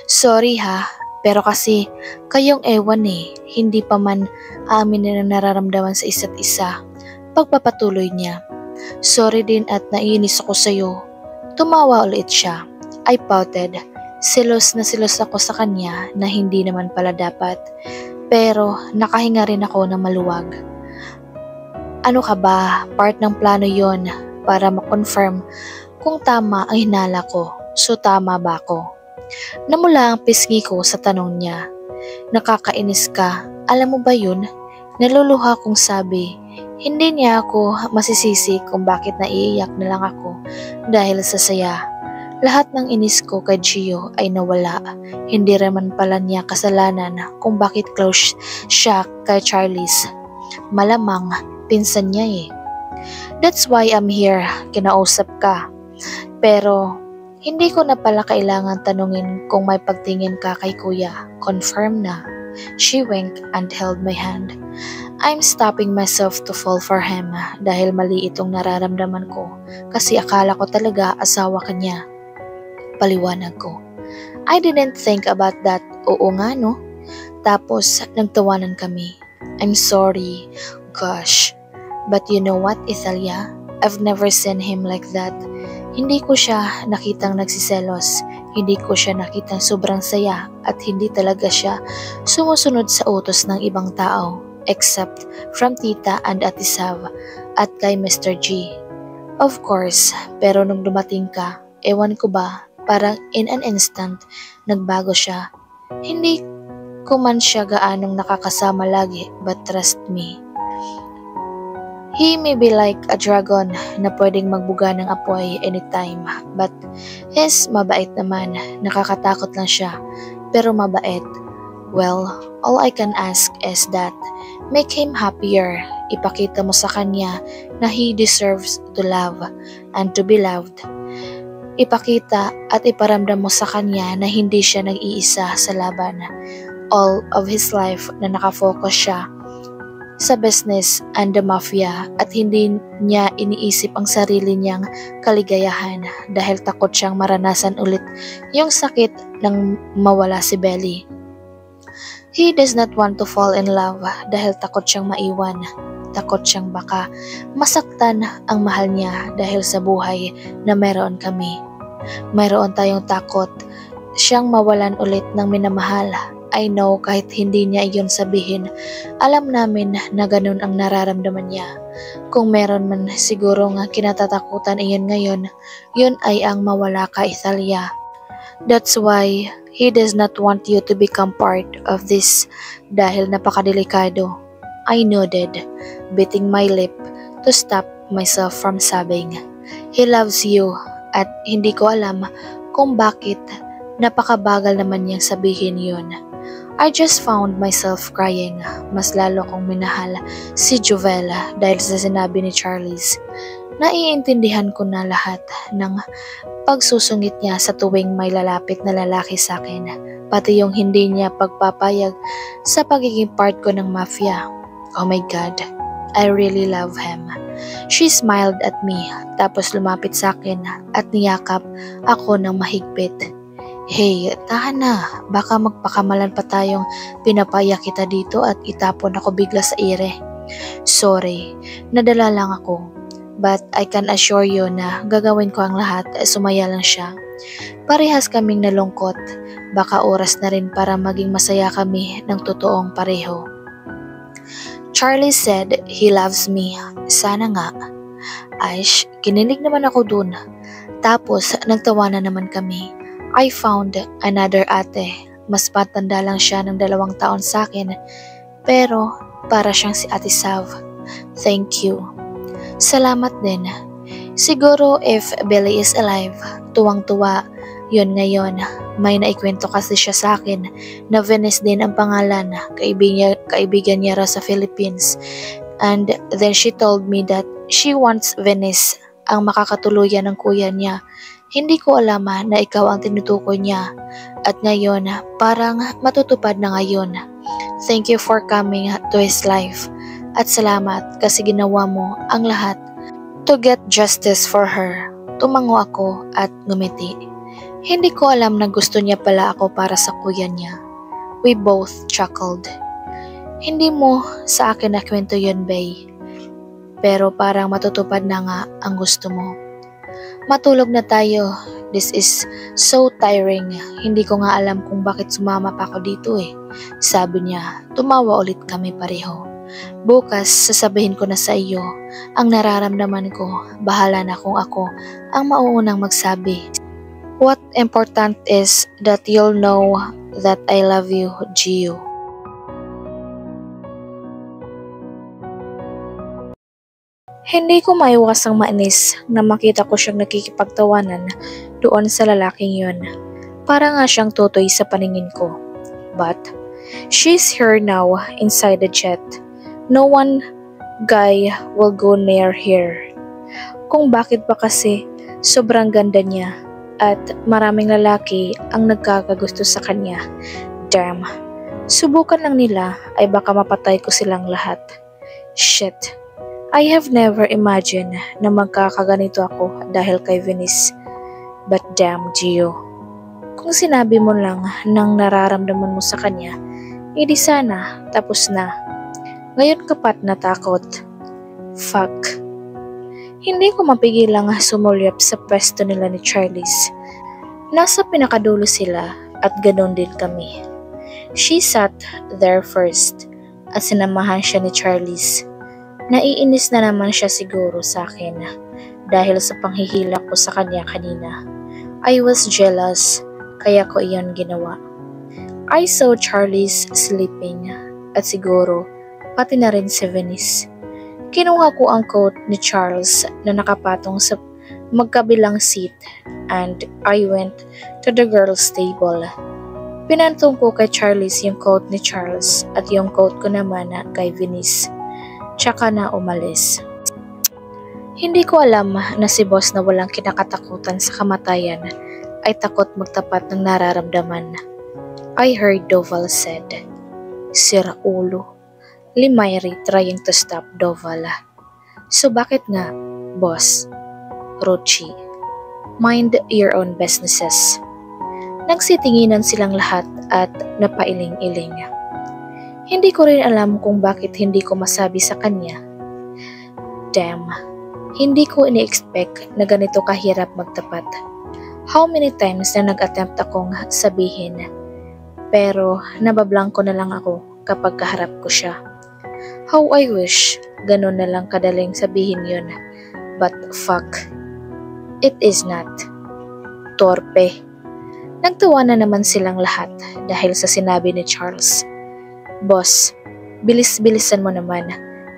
Sorry ha, pero kasi kayong ewan eh, hindi pa man amin na nararamdaman sa isa't isa. Pagpapatuloy niya. Sorry din at naiinis ako sa'yo. Tumawa ulit siya. I pouted. Silos na silos ako sa kanya na hindi naman pala dapat. Pero nakahinga rin ako na maluwag. Ano ka ba? Part ng plano yon para makonfirm kung tama ang hinala ko. So tama ba ako? Namula ang pisngi ko sa tanong niya. Nakakainis ka. Alam mo ba yun? Naluluha kong sabi. Hindi niya ako masisisi kung bakit naiiyak na lang ako dahil sa saya. Lahat ng inis ko kay Gio ay nawala. Hindi naman pala niya kasalanan kung bakit close siya kay Charlie's. Malamang pinsan niya eh. That's why I'm here, kinausap ka. Pero hindi ko na pala kailangan tanungin kung may pagtingin ka kay kuya. Confirm na. She winked and held my hand. I'm stopping myself to fall for him dahil mali itong nararamdaman ko kasi akala ko talaga asawa ka niya. Paliwanag ko. I didn't think about that. Oo nga no? Tapos nagtawanan kami. I'm sorry. Gosh. But you know what, Italia? I've never seen him like that. Hindi ko siya nakitang nagsiselos. Hindi ko siya nakitang sobrang saya at hindi talaga siya sumusunod sa utos ng ibang tao except from Tita and Ate Sav at kay Mr. G. Of course, pero nung dumating ka, ewan ko ba, parang in an instant, nagbago siya. Hindi ko man siya gaanong nakakasama lagi, but trust me. He may be like a dragon na pwedeng magbuga ng apoy anytime, but he's mabait naman, nakakatakot lang siya, pero mabait. Well, all I can ask is that make him happier. Ipakita mo sa kanya na he deserves to love and to be loved. Ipakita at iparamdam mo sa kanya na hindi siya nag-iisa sa laban. All of his life na nakafocus siya sa business and the mafia at hindi niya iniisip ang sarili niyang kaligayahan dahil takot siyang maranasan ulit yung sakit ng mawala si Belly. He does not want to fall in love dahil takot siyang maiwan. Takot siyang baka masaktan ang mahal niya dahil sa buhay na meron kami. Mayroon tayong takot siyang mawalan ulit ng minamahal. I know kahit hindi niya iyon sabihin, alam namin na ganun ang nararamdaman niya. Kung meron man siguro nga kinatatakutan iyon ngayon, yun ay ang mawala ka, Italia. That's why he does not want you to become part of this dahil napakadelikado. I nodded, biting my lip to stop myself from sobbing. He loves you at hindi ko alam kung bakit napakabagal naman niyang sabihin yun. I just found myself crying. Mas lalo kong minahal si Jovel dahil sa sinabi ni Charles. Naiintindihan ko na lahat ng pagsusungit niya sa tuwing may lalapit na lalaki sa akin, pati yung hindi niya pagpapayag sa pagiging part ko ng mafia. Oh my God, I really love him. She smiled at me, tapos lumapit sa akin at niyakap ako ng mahigpit. Hey, tahan na, baka magpakamalan pa tayong pinapaya kita dito at itapon ako bigla sa ire. Sorry, nadala lang ako. But I can assure you na gagawin ko ang lahat, sumaya lang siya. Parehas kaming nalungkot, baka oras na rin para maging masaya kami ng totoong pareho. Charlie said he loves me. Sana nga. Aish, kinilig naman ako dun. Tapos nagtawanan naman kami. I found another ate. Mas patanda lang siya ng 2 taon sa akin. Pero para siyang si Ate Sav. Thank you. Salamat din. Siguro if Billy is alive, tuwang-tuwa yun ngayon. May naikwento kasi siya sa akin na Venice din ang pangalan. Kaibigan niya raw sa Philippines. And then she told me that she wants Venice ang makakatuluyan ng kuya niya. Hindi ko alam na ikaw ang tinutukoy niya. At ngayon, parang matutupad na ngayon. Thank you for coming to his life. At salamat kasi ginawa mo ang lahat to get justice for her. Tumango ako at ngumiti. Hindi ko alam na gusto niya pala ako para sa kuya niya. We both chuckled. Hindi mo sa akin nakwento yun, Bay. Pero parang matutupad na nga ang gusto mo. Matulog na tayo. This is so tiring. Hindi ko nga alam kung bakit sumama pa ako dito eh. Sabi niya, tumawa ulit kami pareho. Bukas sasabihin ko na sa iyo ang nararamdaman ko. Bahala na kung ako ang mauunang magsabi. What important is that you'll know that I love you, Gio. Hindi ko maiwasang mainis na makita ko siyang nakikipagtawanan doon sa lalaking yun. Para nga siyang totoy sa paningin ko. But, she's here now inside the jet. No one guy will go near here. Kung bakit ba kasi sobrang ganda niya at maraming lalaki ang nagkakagusto sa kanya. Damn. Subukan lang nila ay baka mapatay ko silang lahat. Shit. I have never imagined na magkakaganito ako dahil kay Venice. But damn, Gio. Kung sinabi mo lang ng nararamdaman mo sa kanya, edi sana, tapos na. Ngayon ka pa't natakot. Fuck. Hindi ko mapigilang sumulyap sa pwesto nila ni Charlize. Nasa pinakadulo sila at ganon din kami. She sat there first at sinamahan siya ni Charlize. Naiinis na naman siya siguro sa akin dahil sa panghihila ko sa kanya kanina. I was jealous kaya ko iyon ginawa. I saw Charlize sleeping at siguro pati na rin si Venice. Kinuha ko ang coat ni Charles na nakapatong sa magkabilang seat and I went to the girls' table. Pinantong ko kay Charlize yung coat ni Charles at yung coat ko naman kay Venice. Tsaka na umalis. Hindi ko alam na si boss na walang kinakatakutan sa kamatayan ay takot magtapat ng nararamdaman. I heard Doval said, "Sira ulo. Limayri trying to stop Doval. So bakit nga, boss? Rochi, mind your own businesses." Nagsitinginan silang lahat at napailing-iling. Hindi ko rin alam kung bakit hindi ko masabi sa kanya. Damn, hindi ko ini-expect na ganito kahirap magtapat. How many times na nag-attempt akong sabihin, pero nabablangko na lang ako kapag kaharap ko siya. How I wish ganun na lang kadaling sabihin yun, but fuck, it is not. Torpe. Nagtawa na naman silang lahat dahil sa sinabi ni Charles. Boss, bilis-bilisan mo naman.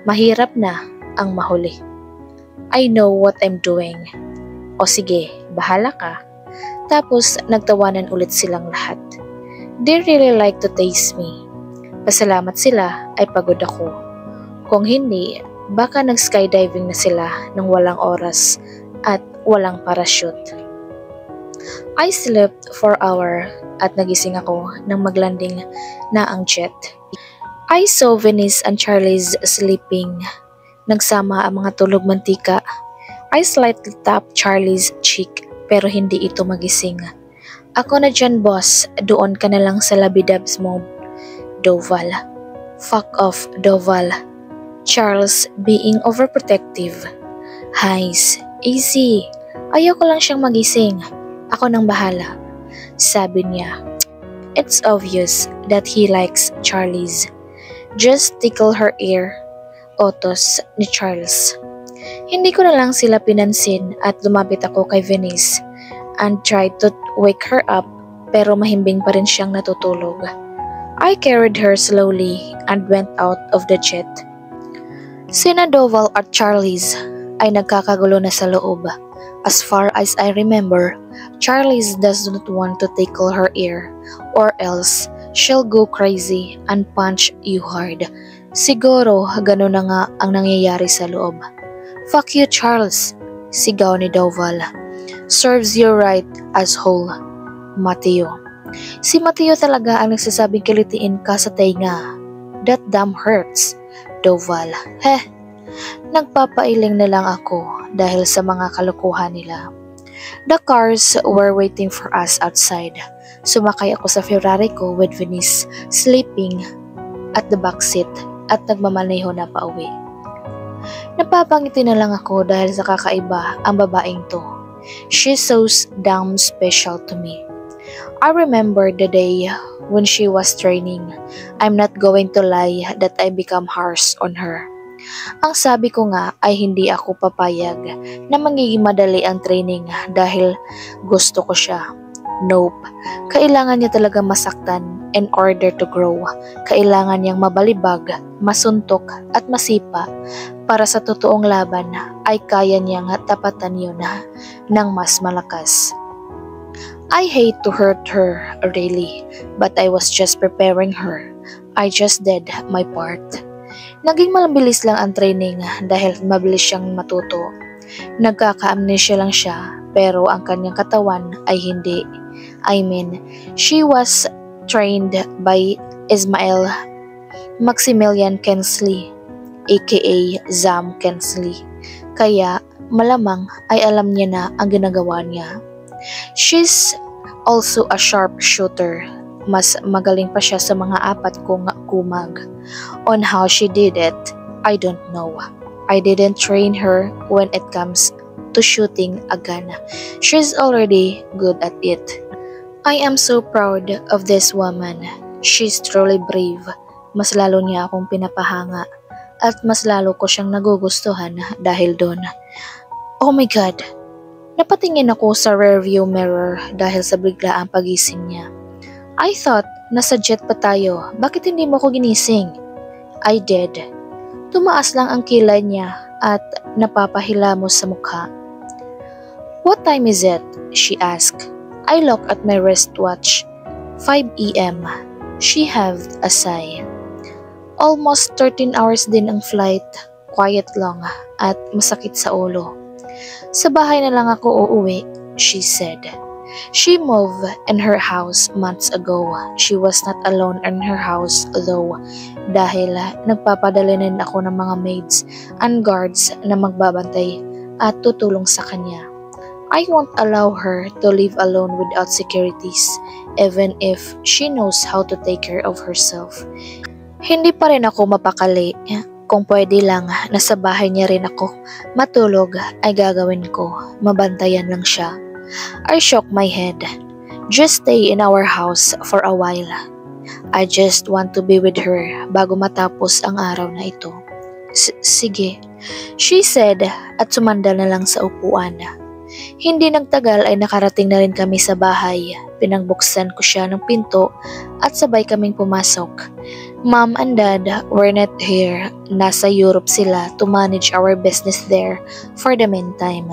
Mahirap na ang mahuli. I know what I'm doing. O sige, bahala ka. Tapos nagtawanan ulit silang lahat. They really like to taste me. Pasalamat sila ay pagod ako. Kung hindi, baka nag-skydiving na sila ng walang oras at walang parachute. I slept for an hour at nagising ako nang maglanding na ang jet. I saw Venice and Charlize sleeping. Nagsama ang mga tulog mantika. I slightly tapped Charlie's cheek pero hindi ito magising. Ako na dyan, boss. Doon ka na lang sa labidabs mo, Doval. Fuck off, Doval. Charles being overprotective. Hais, easy. Ayoko lang siyang magising. Ako nang bahala. Sabi niya. It's obvious that he likes Charlize. Just tickle her ear. Otos ni Charles. Hindi ko na lang sila pinansin at lumapit ako kay Venice and tried to wake her up pero mahimbing pa rin siyang natutulog. I carried her slowly and went out of the jet. Sina Doval at Charlize ay nagkakagulo na sa loob. As far as I remember, Charlize does not want to tickle her ear or else she'll go crazy and punch you hard. Siguro gano'n na nga ang nangyayari sa loob. Fuck you, Charles, sigaw ni Doval. Serves you right, asshole. Mateo. Si Mateo talaga ang nagsasabing kilitiin ka sa tainga. That damn hurts, Doval. Heh, nagpapailing na lang ako dahil sa mga kalokohan nila. The cars were waiting for us outside. Sumakay ako sa Ferrari ko with Venice sleeping at the back seat at nagmamaneho na pauwi. Napapangiti na lang ako dahil sa kakaiba ang babaeng to. She's so damn special to me. I remember the day when she was training. I'm not going to lie that I become harsh on her. Ang sabi ko nga ay hindi ako papayag na magiging madali ang training dahil gusto ko siya. Nope. Kailangan niya talaga masaktan in order to grow. Kailangan niyang mabalibag, masuntok at masipa para sa totoong laban ay kaya niyang tapatan yun ng mas malakas. I hate to hurt her, really, but I was just preparing her. I just did my part. Naging mabilis lang ang training dahil mabilis siyang matuto. Nagkaka-amnesia lang siya pero ang kanyang katawan ay hindi. I mean, she was trained by Ismail Maximilian Kensley. aka Zam Kensley. Kaya malamang ay alam niya na ang ginagawa niya. She's also a sharpshooter. Mas magaling pa siya sa mga apat kong kumag. On how she did it, I don't know. I didn't train her when it comes to shooting a gun. She's already good at it. I am so proud of this woman. She's truly brave. Mas lalo niya akong pinapahanga at mas lalo ko siyang nagugustuhan dahil doon. Oh my God! Napatingin ako sa rearview mirror dahil sa biglaang pagising niya. I thought nasa jet pa tayo. Bakit hindi mo ko ginising? I did. Tumaas lang ang kilay niya at napapahilamos sa mukha. What time is it? She asked. I looked at my wristwatch. 5 a.m. She heaved a sigh. Almost 13 hours din ang flight. Quiet lang at masakit sa ulo. Sa bahay na lang ako uuwi, she said. She moved in her house months ago. She was not alone in her house though dahil nagpapadala rin ako ng mga maids and guards na magbabantay at tutulong sa kanya. I won't allow her to live alone without securities even if she knows how to take care of herself. Hindi pa rin ako mapakali. Kung pwede lang, nasa bahay niya rin ako. Matulog ay gagawin ko. Mabantayan lang siya. I shook my head. Just stay in our house for a while. I just want to be with her bago matapos ang araw na ito. Sige, she said at sumandal na lang sa upuan. Hindi nagtagal ay nakarating na rin kami sa bahay. Pinagbuksan ko siya ng pinto at sabay kaming pumasok. Mom and Dad were not here. Nasa Europe sila to manage our business there for the meantime.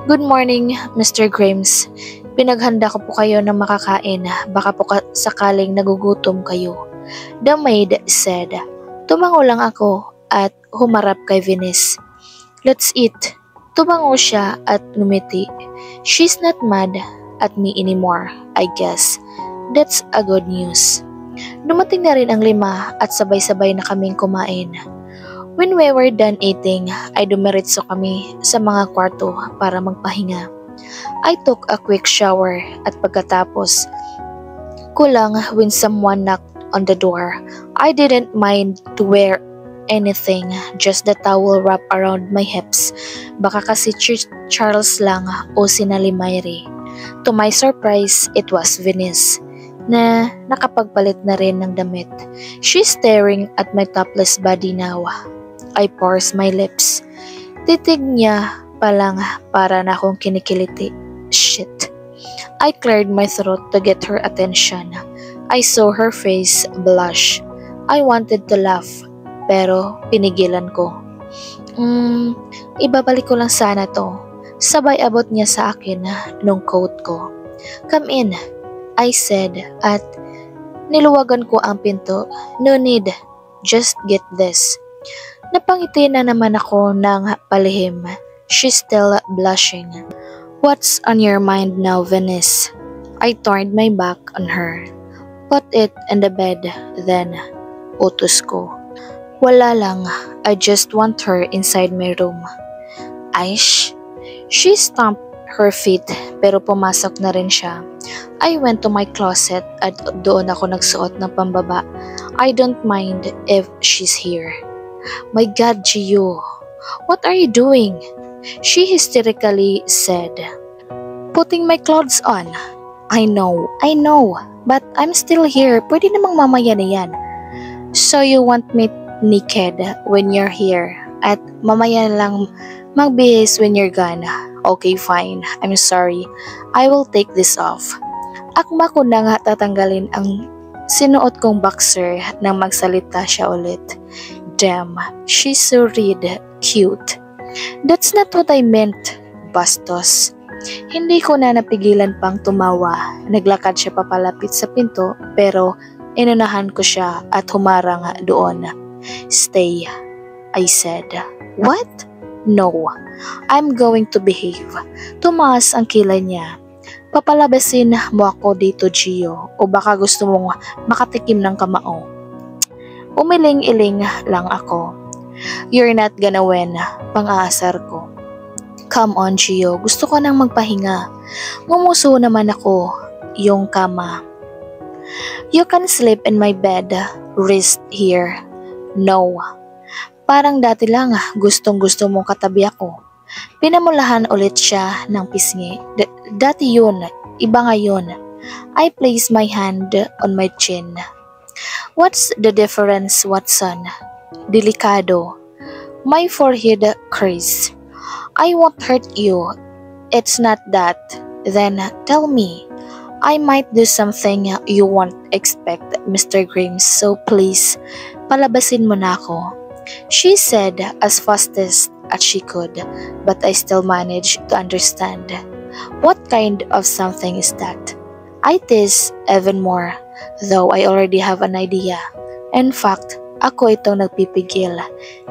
Good morning, Mr. Grimes. Pinaghanda ko po kayo ng makakain. Baka po sakaling nagugutom kayo. The maid said. Tumango lang ako at humarap kay Venice. Let's eat. Tumango siya at ngumiti. She's not mad at me anymore, I guess. That's a good news. Dumating na rin ang 5 at sabay-sabay na kaming kumain. When we were done eating, ay dumiretso kami sa mga kwarto para magpahinga. I took a quick shower at pagkatapos ko lang when someone knocked on the door. I didn't mind to wear anything, just the towel wrapped around my hips. Baka kasi Charles lang o si Mayre. To my surprise, it was Venice na nakapagpalit na rin ng damit. She's staring at my topless body now. I pursed my lips. Titig niya pa lang para na akong kinikiliti. Shit. I cleared my throat to get her attention. I saw her face blush. I wanted to laugh, pero pinigilan ko. Ibabalik ko lang sana to. Sabay abot niya sa akin nung coat ko. Come in, I said at niluwagan ko ang pinto. No need, just get this. Napangiti na naman ako ng palihim. She's still blushing. What's on your mind now, Venice? I turned my back on her. Put it in the bed, then. Utos ko. Wala lang, I just want her inside my room. Aish? She stamped her feet pero pumasok na rin siya. I went to my closet at doon ako nagsuot ng pambaba. I don't mind if she's here. My God, Gio, what are you doing? She hysterically said. Putting my clothes on. I know, but I'm still here. Pwede namang mamaya na yan. So you want me naked when you're here at mamaya lang magbihis when you're gone. Okay, fine. I'm sorry. I will take this off. Akma ko na nga tatanggalin ang sinuot kong boxer nang magsalita siya ulit. Damn, she's so cute. That's not what I meant, bastos. Hindi ko na napigilan pang tumawa. Naglakad siya papalapit sa pinto pero inunahan ko siya at humarang doon. Stay, I said. What? No, I'm going to behave. Tumaas ang kilay niya. Papalabasin mo ako dito, Gio, o baka gusto mong makatikim ng kamao. Umiling-iling lang ako. You're not gonna win. Pang-aasar ko. Come on, Gio. Gusto ko nang magpahinga. Ngumuso naman ako. Yung kama. You can sleep in my bed. Rest here. No. Parang dati lang, gustong-gusto mong katabi ako. Pinamulahan ulit siya ng pisngi. Dati yun. Iba ngayon. I place my hand on my chin. What's the difference, Watson? Delikado. My forehead crease. I won't hurt you. It's not that. Then tell me. I might do something you won't expect, Mr. Grimes, so please, palabasin mo na ako. She said as fastest as she could, but I still managed to understand. What kind of something is that? I tease even more, though I already have an idea. In fact, ako itong nagpipigil.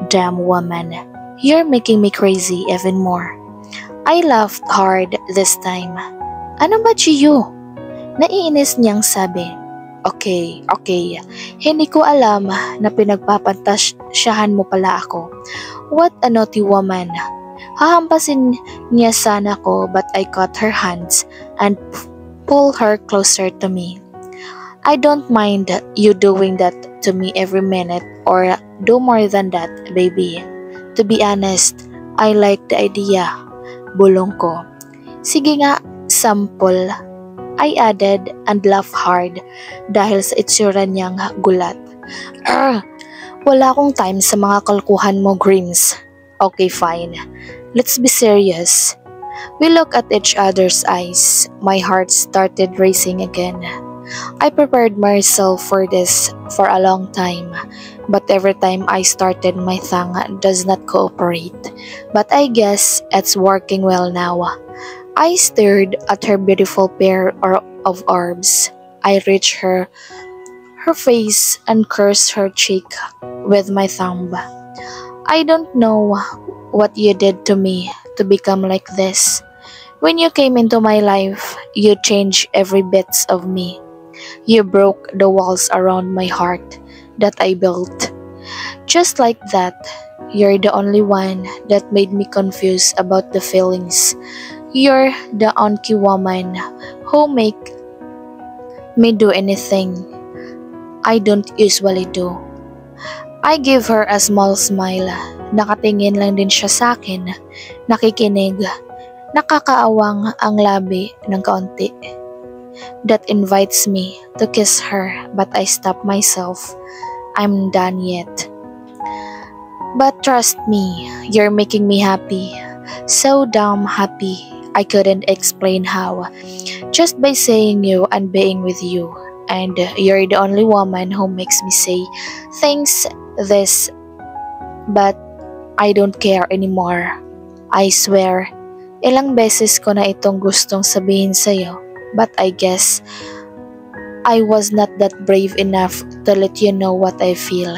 Damn woman, you're making me crazy even more. I laughed hard this time. Ano ba, Gio? Naiinis niyang sabi. Okay. Hindi ko alam na pinagpapantasyahan mo pala ako. What a naughty woman. Hahampasin niya sana ko, but I caught her hands and pulled her closer to me. I don't mind you doing that to me every minute or do more than that, baby. To be honest, I like the idea. Bulong ko. Sige nga, sample. I added and laughed hard dahil sa itsura niyang gulat. Wala akong time sa mga kalkuhan mo, Grimes. Okay, fine. Let's be serious. We looked at each other's eyes. My heart started racing again. I prepared myself for this for a long time, but every time I started, my tongue does not cooperate. But I guess it's working well now. I stared at her beautiful pair of arms. I reached her face and cursed her cheek with my thumb. I don't know what you did to me to become like this. When you came into my life, you changed every bit of me. You broke the walls around my heart that I built. Just like that, you're the only one that made me confused about the feelings. You're the only woman who make me do anything I don't usually do. I gave her a small smile. Nakatingin lang din siya sa akin. Nakikinig. Nakakaawang ang labi ng kaunti. That invites me to kiss her, but I stop myself. I'm done yet. But trust me, you're making me happy. So damn happy. I couldn't explain how. Just by saying you and being with you. And you're the only woman who makes me say things this, but I don't care anymore. I swear, ilang beses ko na itong gustong sabihin sa'yo, but I guess I was not that brave enough to let you know what I feel.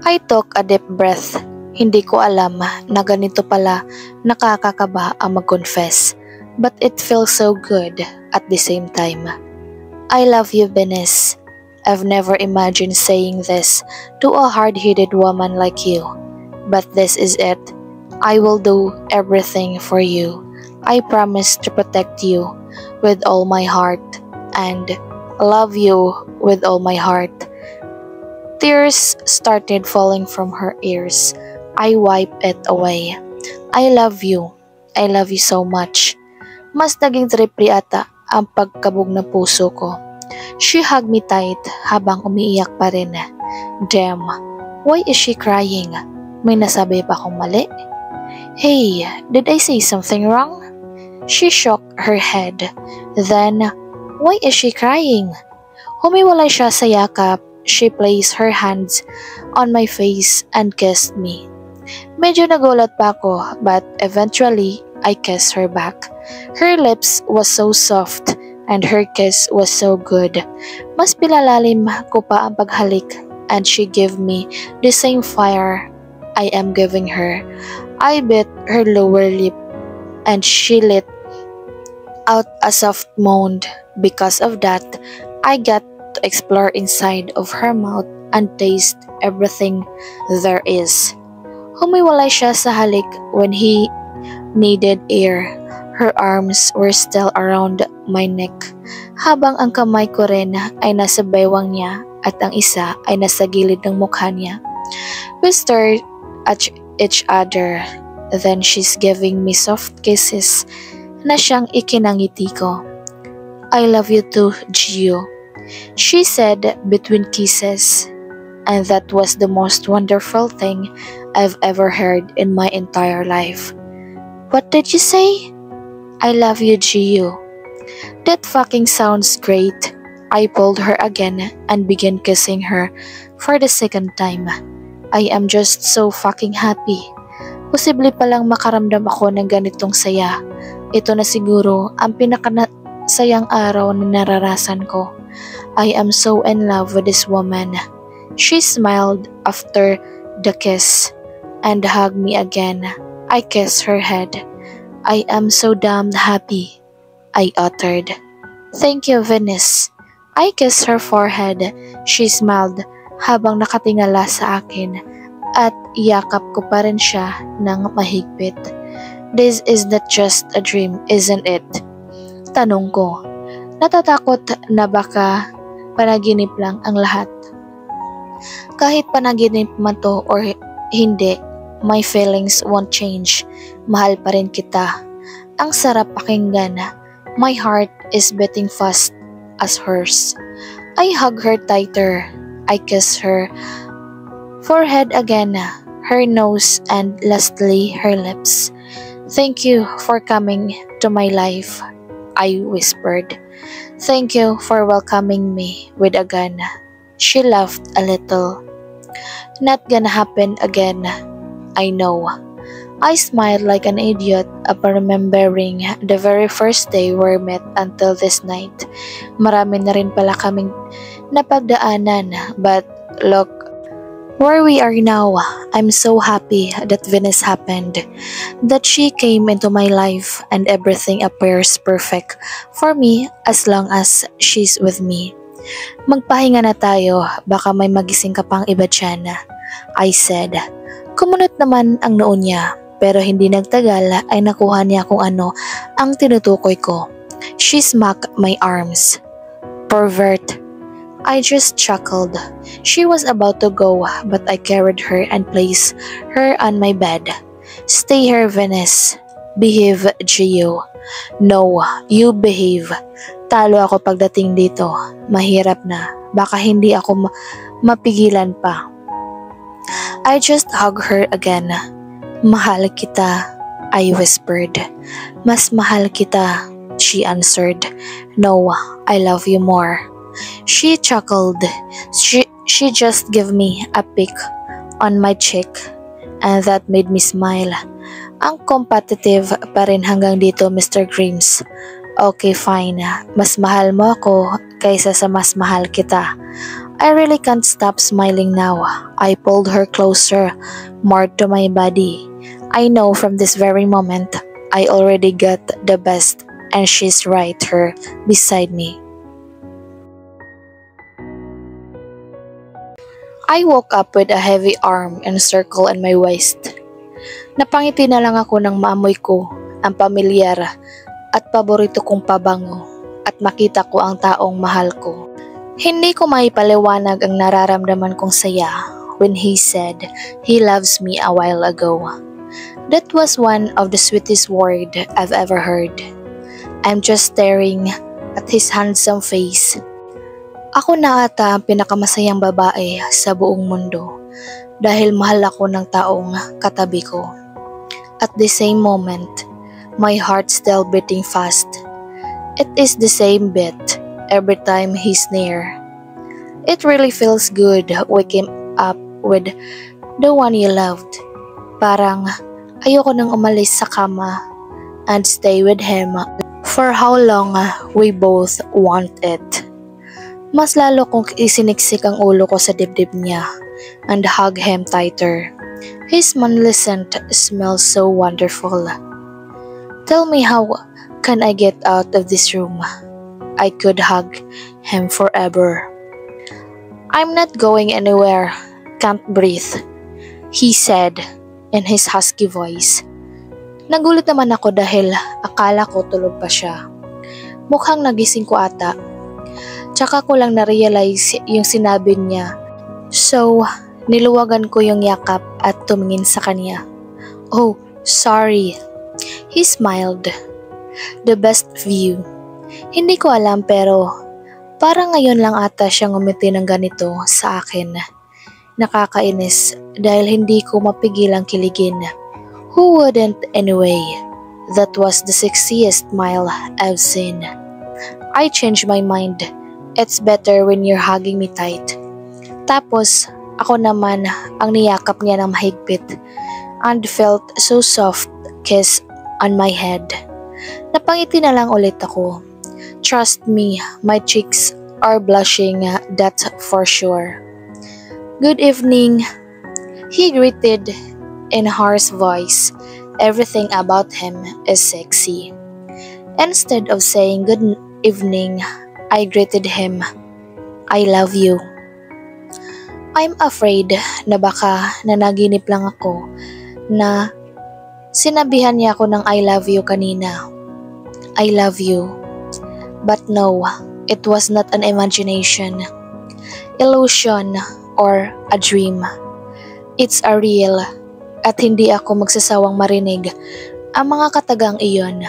I took a deep breath. Hindi ko alam na ganito pala nakakakaba ang mag-confess, but it feels so good at the same time. I love you, Venice. I've never imagined saying this to a hard-headed woman like you, but this is it. I will do everything for you. I promise to protect you with all my heart and love you with all my heart. Tears started falling from her ears. I wiped it away. I love you. I love you so much. Mas naging trippy ata ang pagkabog ng puso ko. She hugged me tight habang umiiyak pa rin. Damn, why is she crying? May nasabi pa akong mali? Hey, did I say something wrong? She shook her head. Then, why is she crying? Humiwalay siya sa yakap. She placed her hands on my face and kissed me. Medyo nagulat pa ako, but eventually, I kissed her back. Her lips was so soft and her kiss was so good. Mas pinalalim ko pa ang paghalik and she gave me the same fire I am giving her. I bit her lower lip and she let out a soft moan. Because of that, I got to explore inside of her mouth and taste everything there is. Humiwalay siya sa halik when he needed air. Her arms were still around my neck, habang ang kamay ko rin ay nasa baywang niya at ang isa ay nasa gilid ng mukha niya. We stared at each other, then she's giving me soft kisses na siyang ikinangiti ko. I love you too, Gio, she said between kisses, and that was the most wonderful thing I've ever heard in my entire life. What did you say? I love you, Gio. That fucking sounds great. I pulled her again and began kissing her for the second time. I am just so fucking happy. Posible palang makaramdam ako ng ganitong saya. Ito na siguro ang pinakasayang araw na nararasan ko. I am so in love with this woman. She smiled after the kiss and hugged me again. I kissed her head. I am so damned happy, I uttered. Thank you, Venice. I kissed her forehead. She smiled habang nakatingala sa akin at yakap ko pa rin siya ng mahigpit. This is not just a dream, isn't it? Tanong ko. Natatakot na baka panaginip lang ang lahat. Kahit panaginip man to or hindi, my feelings won't change. Mahal pa rin kita. Ang sarap pakinggan. My heart is beating fast as hers. I hug her tighter. I kiss her forehead again, her nose, and lastly her lips. Thank you for coming to my life, I whispered. Thank you for welcoming me with a gun. She laughed a little. Not gonna happen again, I know. I smiled like an idiot upon remembering the very first day we met until this night. Marami na rin pala kaming napagdaanan, but look where we are now. I'm so happy that Venice happened, that she came into my life and everything appears perfect for me as long as she's with me. Magpahinga na tayo, baka may magising ka pang iba dyan, I said. Kumunot naman ang noo niya, pero hindi nagtagal ay nakuha niya kung ano ang tinutukoy ko. She smacked my arms. Pervert. I just chuckled. She was about to go, but I carried her and placed her on my bed. Stay here, Venice. Behave, Gio. No, you behave. Talo ako pagdating dito. Mahirap na. Baka hindi ako mapigilan pa. I just hugged her again. Mahal kita, I whispered. Mas mahal kita, she answered. No, I love you more. She chuckled. She just gave me a peck on my cheek, and that made me smile. Ang competitive pa rin hanggang dito, Mr. Grimes. Okay, fine. Mas mahal mo ako kaysa sa mas mahal kita. I really can't stop smiling now. I pulled her closer, more to my body. I know from this very moment, I already got the best, and she's right here beside me. I woke up with a heavy arm and circle on my waist. Napangiti na lang ako nang maamoy ko ang pamilyar at paborito kong pabango at makita ko ang taong mahal ko. Hindi ko maipaliwanag ang nararamdaman kong saya when he said he loves me a while ago. That was one of the sweetest words I've ever heard. I'm just staring at his handsome face. Ako na ata ang pinakamasayang babae sa buong mundo dahil mahal ako ng taong katabi ko. At the same moment, my heart still beating fast. It is the same beat every time he's near. It really feels good waking up with the one you loved. Parang ayoko nang umalis sa kama and stay with him for how long we both want it. Mas lalo kong isiniksik ang ulo ko sa dibdib niya and hug him tighter. His manlicent smells so wonderful. Tell me, how can I get out of this room? I could hug him forever. I'm not going anywhere. Can't breathe, he said in his husky voice. Nagulat naman ako dahil akala ko tulog pa siya. Mukhang nagising ko ata. Tsaka ko lang na-realize yung sinabi niya. So, niluwagan ko yung yakap at tumingin sa kanya. Oh, sorry. He smiled. The best view. Hindi ko alam pero parang ngayon lang ata siya ngumiti ng ganito sa akin. Nakakainis dahil hindi ko mapigilang kiligin. Who wouldn't anyway? That was the sexiest smile I've seen. I changed my mind. It's better when you're hugging me tight. Tapos, ako naman ang niyakap niya ng mahigpit and felt so soft kiss on my head. Napangiti na lang ulit ako. Trust me, my cheeks are blushing, that's for sure. Good evening, he greeted in a harsh voice. Everything about him is sexy. Instead of saying good evening, I greeted him. I love you. I'm afraid na baka nanaginip lang ako na sinabihan niya ako ng I love you kanina. I love you. But no, it was not an imagination, illusion, or a dream. It's a real at hindi ako magsasawang marinig ang mga katagang iyon.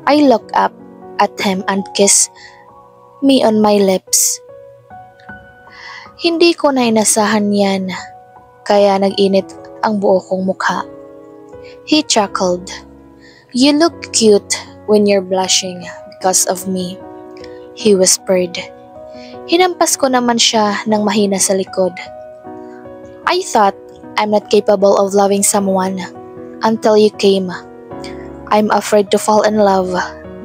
I looked up at him and kissed me on my lips. Hindi ko na inasahan yan, kaya nag-init ang buo kong mukha. He chuckled. You look cute when you're blushing because of me, he whispered. Hinampas ko naman siya ng mahina sa likod. I thought I'm not capable of loving someone until you came. I'm afraid to fall in love,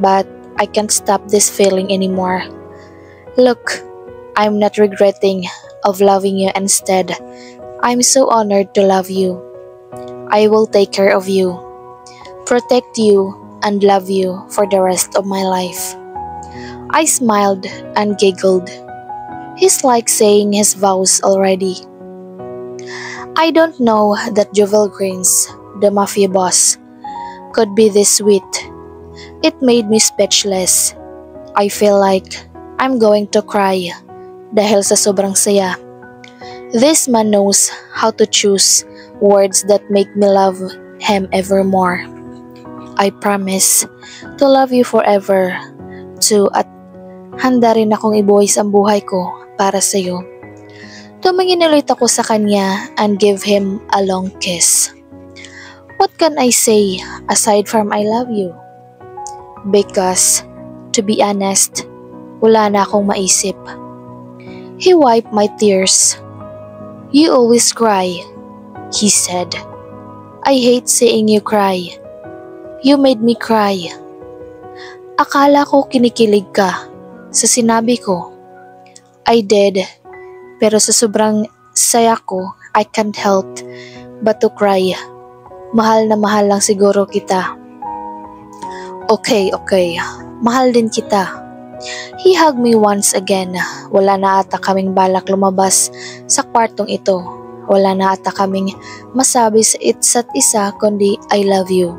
but I can't stop this feeling anymore. Look, I'm not regretting of loving you instead. I'm so honored to love you. I will take care of you, protect you, and love you for the rest of my life. I smiled and giggled. He's like saying his vows already. I don't know that Jovel Grains, the mafia boss, could be this sweet. It made me speechless. I feel like I'm going to cry dahil sa sobrang saya. This man knows how to choose words that make me love him evermore. I promise to love you forever too at handa rin akong ibuwis ang buhay ko para sa iyo. Tumingin ulit ako sa kanya and give him a long kiss. What can I say aside from I love you? Because, to be honest, wala na akong maisip. He wiped my tears. You always cry, he said. I hate seeing you cry. You made me cry. Akala ko kinikilig ka sa sinabi ko. I did, pero sa sobrang saya ko, I can't help but to cry. Mahal na mahal lang siguro kita. Okay, mahal din kita. He hugged me once again. Wala na ata kaming balak lumabas sa kwartong ito. Wala na ata kaming masabi sa isa't isa kundi I love you.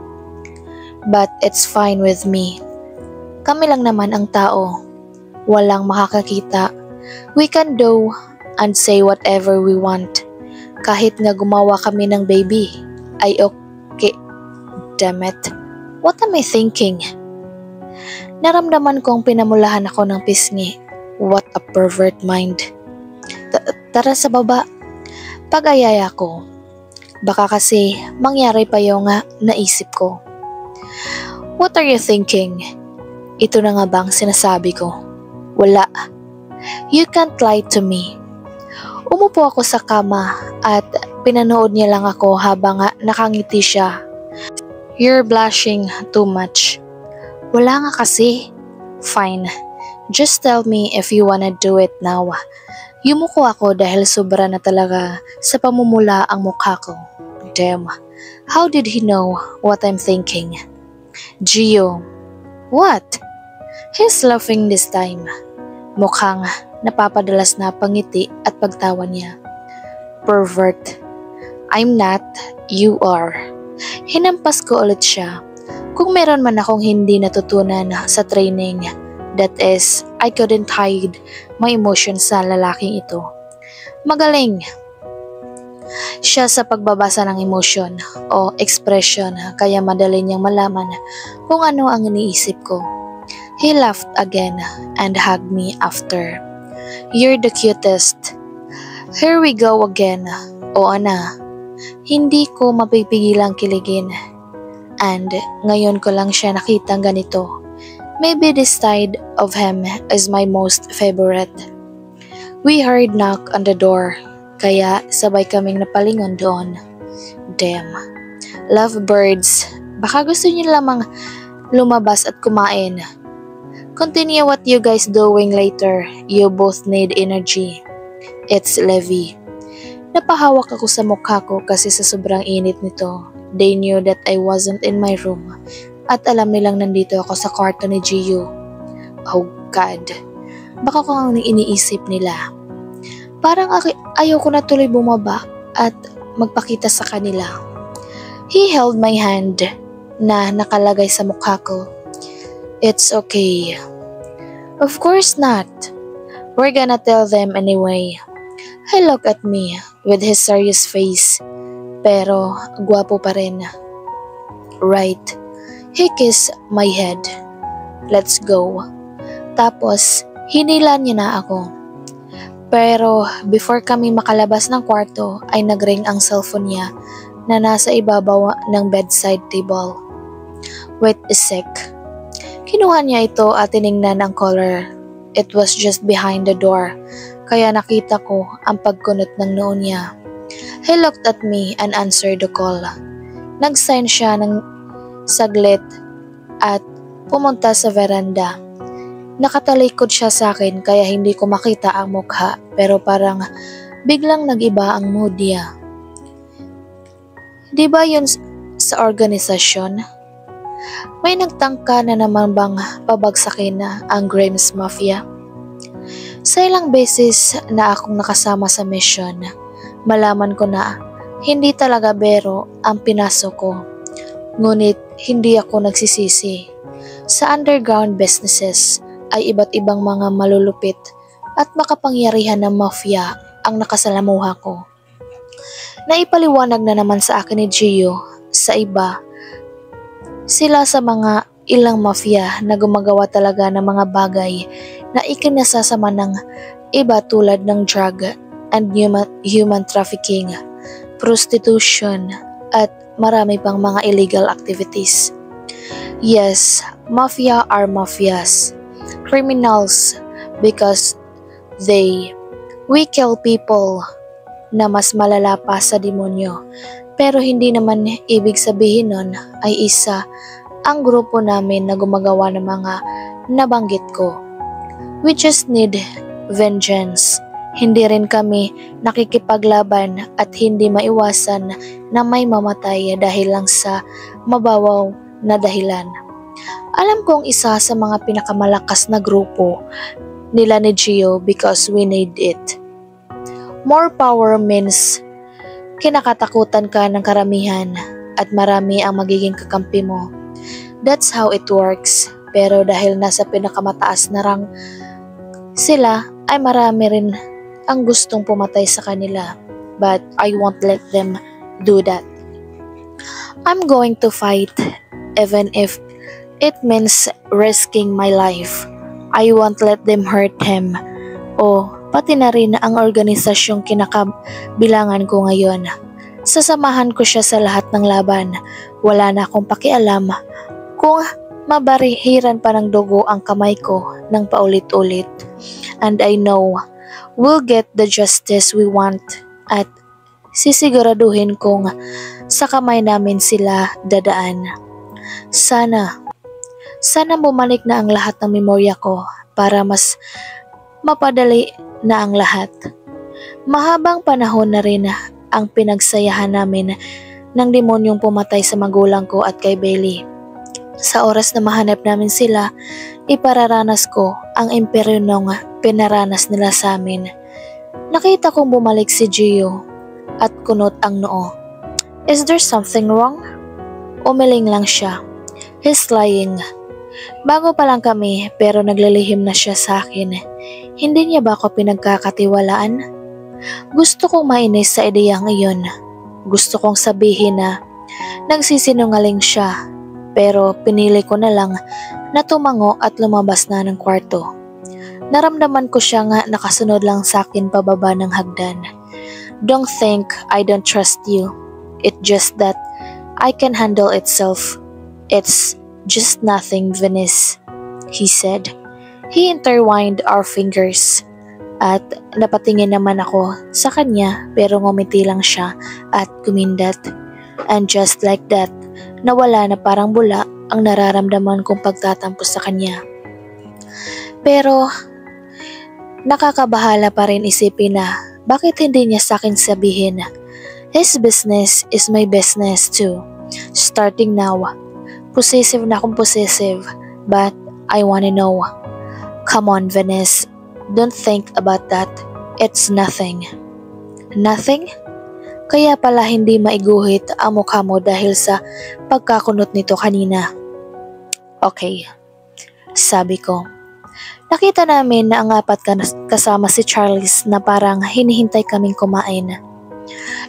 But it's fine with me. Kami lang naman ang tao. Walang makakakita. We can do and say whatever we want. Kahit nga gumawa kami ng baby, ay okay. Damn it. What am I thinking? Naramdaman kong pinamulahan ako ng pisngi. What a pervert mind. Tara sa baba. Pag-ayaya ko. Baka kasi mangyari pa yung naisip ko. What are you thinking? Ito na nga bang sinasabi ko? Wala. You can't lie to me. Umupo ako sa kama at pinanood niya lang ako habang nakangiti siya. You're blushing too much. Wala nga kasi. Fine. Just tell me if you wanna do it now. Yumuko ako dahil sobra na talaga sa pamumula ang mukha ko. Damn. How did he know what I'm thinking? Gio. What? He's laughing this time. Mukhang napapadalas na pangiti at pagtawa niya. Pervert. I'm not, you are. Hinampas ko ulit siya. Kung meron man akong hindi natutunan sa training, that is, I couldn't hide my emotions sa lalaking ito. Magaling siya sa pagbabasa ng emosyon o expression kaya madali niyang malaman kung ano ang iniisip ko. He laughed again and hugged me after. You're the cutest. Here we go again. Oo na. Hindi ko mapipigilang kiligin. And ngayon ko lang siya nakitang ganito. Maybe this side of him is my most favorite. We heard knock on the door, kaya sabay kaming napalingon doon. Damn. Lovebirds, baka gusto niyo lamang lumabas at kumain. Continue what you guys doing later. You both need energy. It's Levi. Napahawak ako sa mukha ko kasi sa sobrang init nito. They knew that I wasn't in my room at alam nilang nandito ako sa kwarto ni Gio. Oh God. Baka kung ang iniisip nila. Parang ayoko na tuloy bumaba at magpakita sa kanila. He held my hand na nakalagay sa mukha ko. It's okay. Of course not. We're gonna tell them anyway. He looked at me with his serious face. Pero gwapo pa rin. Right. He kissed my head. Let's go. Tapos, hinila niya na ako. Pero before kami makalabas ng kwarto ay nagring ang cellphone niya na nasa ibabaw ng bedside table. Wait a sec. Kinuha niya ito at tiningnan ang collar. It was just behind the door, kaya nakita ko ang pagkunot ng noo niya. He looked at me and answered the call. Nag-sign siya ng saglit at pumunta sa veranda. Nakatalikod siya sa akin kaya hindi ko makita ang mukha pero parang biglang nag-iba ang mood niya. Di ba yun sa organisasyon? May nagtangka na naman bang pabagsakin ang Grimm's Mafia? Sa ilang beses na akong nakasama sa mission, malaman ko na hindi talaga bero ang pinasok ko. Ngunit hindi ako nagsisisi. Sa underground businesses ay iba't ibang mga malulupit at makapangyarihan ng mafia ang nakasalamuha ko. Naipaliwanag na naman sa akin ni Gio sa iba sila sa mga ilang mafia na gumagawa talaga ng mga bagay na ikinasasama ng iba tulad ng drug and human trafficking, prostitution at marami pang mga illegal activities. Yes, mafia are mafias. Criminals because we kill people na mas malala pa sa demonyo. Pero hindi naman ibig sabihin nun ay isa ang grupo namin na gumagawa ng mga nabanggit ko. We just need vengeance. Hindi rin kami nakikipaglaban at hindi maiwasan na may mamatay dahil lang sa mababaw na dahilan. Alam kong isa sa mga pinakamalakas na grupo nila ni Gio because we need it. More power means kinakatakutan ka ng karamihan at marami ang magiging kakampi mo. That's how it works. Pero dahil nasa pinakamataas na rang sila ay marami rin ang gustong pumatay sa kanila. But I won't let them do that. I'm going to fight even if it means risking my life. I won't let them hurt him. O pati na rin ang organisasyong kinakabilangan ko ngayon. Sasamahan ko siya sa lahat ng laban. Wala na akong pakialam kung mabarihiran pa ng dugo ang kamay ko ng paulit-ulit. And I know we'll get the justice we want at sisiguraduhin kong sa kamay namin sila dadaan. Sana bumalik na ang lahat ng memorya ko para mas mapadali na ang lahat. Mahabang panahon na rin ang pinagsayahan namin ng demonyong pumatay sa magulang ko at kay Bailey. Sa oras na mahanap namin sila, ipararanas ko ang imperyo ng ipinaranas nila sa amin. Nakita kong bumalik si Gio at kunot ang noo. Is there something wrong? Umiling lang siya. He's lying. Bago pa lang kami pero naglalihim na siya sa akin. Hindi niya ba ako pinagkakatiwalaan? Gusto kong mainis sa ideyang iyon. Gusto kong sabihin na nagsisinungaling siya pero pinili ko na lang na tumango at lumabas na ng kwarto. Naramdaman ko siya nga nakasunod lang sa akin pababa ng hagdan. Don't think I don't trust you. It's just that I can handle itself. It's just nothing, Venice, he said. He intertwined our fingers. At napatingin naman ako sa kanya pero ngumiti lang siya at kumindat. And just like that, nawala na parang bula ang nararamdaman kong pagtatampo sa kanya. Pero nakakabahala pa rin isipin na bakit hindi niya sa akin sabihin, his business is my business too. Starting now, possessive na akong possessive, but I wanna know. Come on, Venice, don't think about that. It's nothing. Nothing? Kaya pala hindi maiguhit ang mukha mo dahil sa pagkakunot nito kanina. Okay, sabi ko. Nakita namin na ang apat kasama si Charles na parang hinihintay kaming kumain.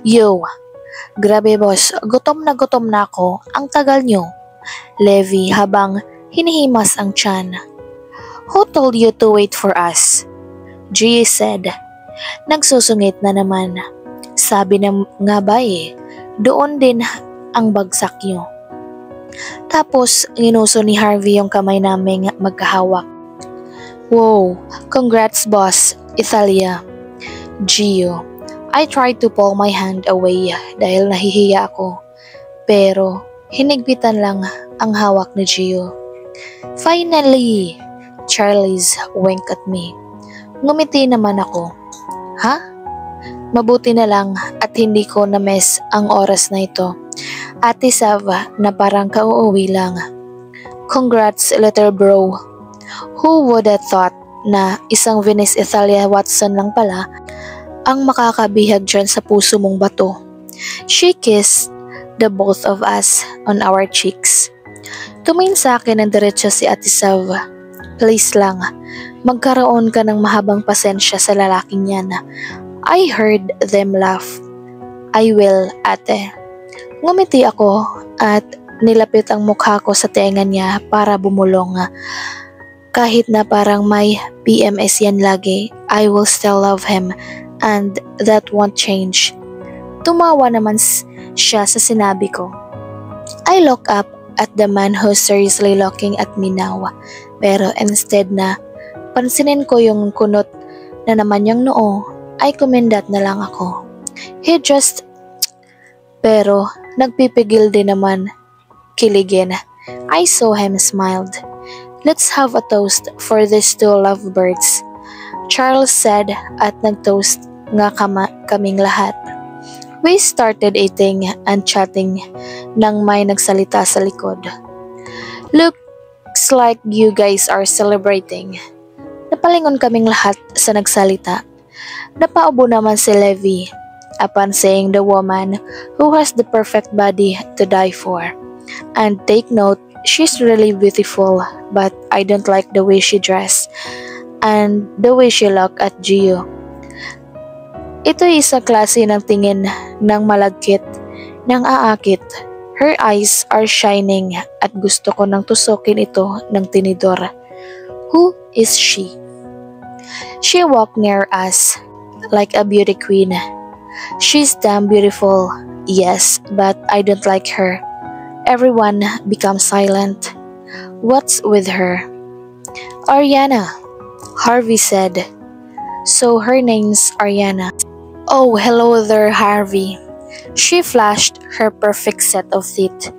Yo, grabe boss, gutom na ako, ang tagal nyo. Levi habang hinihimas ang tiyan. Who told you to wait for us? G said. Nagsusungit na naman. Sabi na nga ba doon din ang bagsak nyo. Tapos ginuso ni Harvey yung kamay naming magkahawak. Wow, congrats boss, Italia. Gio, I tried to pull my hand away dahil nahihiya ako. Pero hinigpitan lang ang hawak ni Gio. Finally, Charlie's wink at me. Ngumiti naman ako. Ha? Mabuti na lang at hindi ko na-miss ang oras na ito. Ate Sava na parang kauuwi lang. Congrats little bro. Who would have thought na isang Venice Italia Watson lang pala ang makakabihag dyan sa puso mong bato. She kissed the both of us on our cheeks. Tumingin sa akin ng diretso si Ate Sava. Please lang, magkaroon ka ng mahabang pasensya sa lalaking yan. I heard them laugh. I will, ate. Ngumiti ako at nilapit ang mukha ko sa tenga niya para bumulong. Kahit na parang may PMS yan lagi, I will still love him and that won't change. Tumawa naman siya sa sinabi ko. I look up at the man who's seriously looking at me now. Pero instead na pansinin ko yung kunot na naman yung noo, ay kumindat na lang ako. He just... Pero nagpipigil din naman kiligin. I saw him smiled. Let's have a toast for these two lovebirds, Charles said at nag-toast nga kaming lahat. We started eating and chatting nang may nagsalita sa likod. Looks like you guys are celebrating. Napalingon kaming lahat sa nagsalita. Napaubo naman si Levi upon seeing the woman who has the perfect body to die for. And take note, she's really beautiful, but I don't like the way she dressed and the way she looked at Gio. Ito ay isang klase ng tingin ng malagkit, ng aakit. Her eyes are shining at gusto ko nang tusukin ito ng tinidor. Who is she? She walked near us like a beauty queen. She's damn beautiful, yes, but I don't like her. Everyone becomes silent. What's with her? Ariana, Harvey said. So her name's Ariana. Oh, hello there, Harvey. She flashed her perfect set of teeth.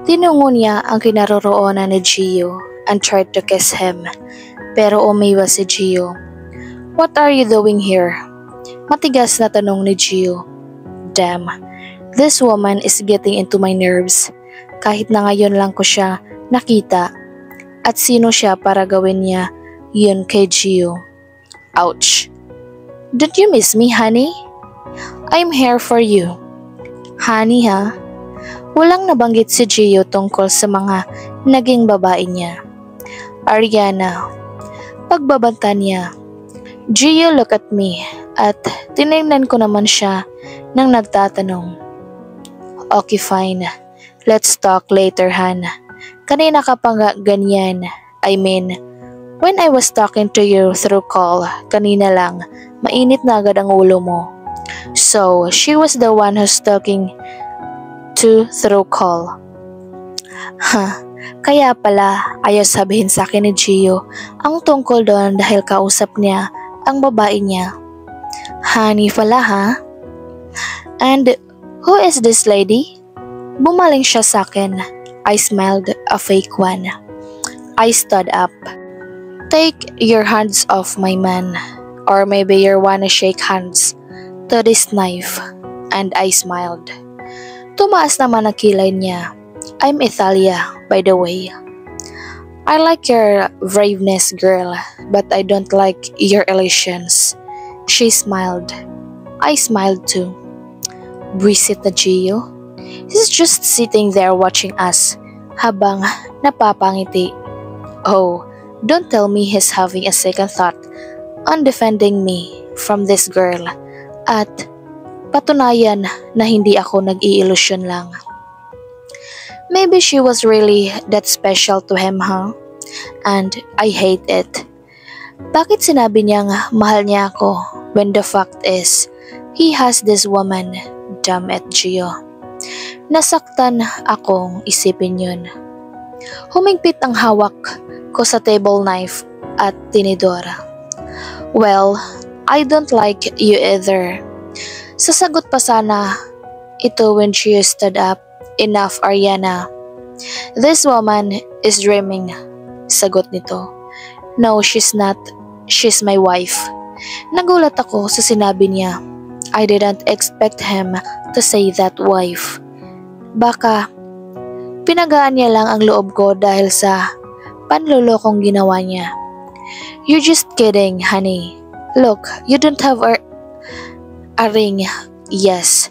Tinungo niya ang kinaroroonan ni Gio and tried to kiss him. Pero umiwas si Gio. What are you doing here? Matigas na tanong ni Gio. Damn, this woman is getting into my nerves. Kahit na ngayon lang ko siya nakita. At sino siya para gawin niya yun kay Gio? Ouch. Don't you miss me, honey? I'm here for you. Honey, ha? Walang nabanggit si Gio tungkol sa mga naging babae niya. Ariana. Pagbabanta niya. Gio, look at me. At tinignan ko naman siya nang nagtatanong. Okay, fine. Let's talk later, Han. Kanina ka pa nga ganyan. I mean, when I was talking to you through call, kanina lang, mainit na agad ang ulo mo. So, she was the one who's talking to through call. Kaya pala, ayaw sabihin sa akin ni Gio ang tungkol doon dahil kausap niya ang babae niya. Honey pala, ha? And who is this lady? Bumaling siya sa akin. I smiled, a fake one. I stood up. Take your hands off my man. Or maybe you wanna shake hands to this knife. And I smiled. Tumaas naman ang kilay niya. I'm Italia, by the way. I like your braveness, girl, but I don't like your illusions. She smiled. I smiled too. Buisit na Gio. He's just sitting there watching us habang napapangiti. Oh, don't tell me he's having a second thought on defending me from this girl at patunayan na hindi ako nag-iilusyon lang. Maybe she was really that special to him, huh? And I hate it. Bakit sinabi niyang mahal niya ako when the fact is, he has this woman? Damn it, Gio. Nasaktan akong isipin yun. Humingpit ang hawak ko sa table knife at tinidor. Well, I don't like you either. Sasagot pa sana ito when Gio stood up. Enough, Ariana. This woman is dreaming. Sagot nito. No, she's not. She's my wife. Nagulat ako sa sinabi niya. I didn't expect him to say that, wife. Baka pinagaan niya lang ang loob ko dahil sa panlolokong ginawa niya. You're just kidding, honey. Look, you don't have a ring. Yes.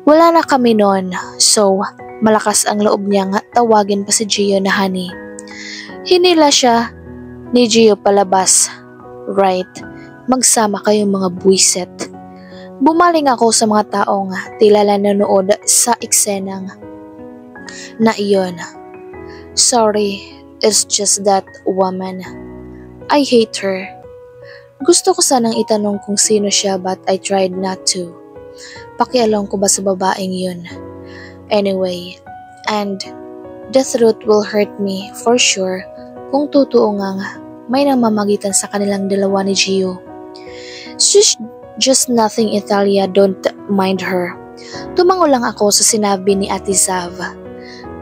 Wala na kami noon, so malakas ang loob niyang tawagin pa si Gio na honey. Hinila siya ni Gio palabas. Right, magsama kayong mga buwiset. Bumaling ako sa mga taong tila nanonood sa eksenang na iyon. Sorry, it's just that woman. I hate her. Gusto ko sanang itanong kung sino siya but I tried not to. Pakialam ko ba sa babaeng yun? Anyway, and the truth will hurt me for sure kung totoo ngang may namamagitan sa kanilang dalawa ni Gio. She's just nothing, Italia, don't mind her. Tumango lang ako sa sinabi ni Ate Zav.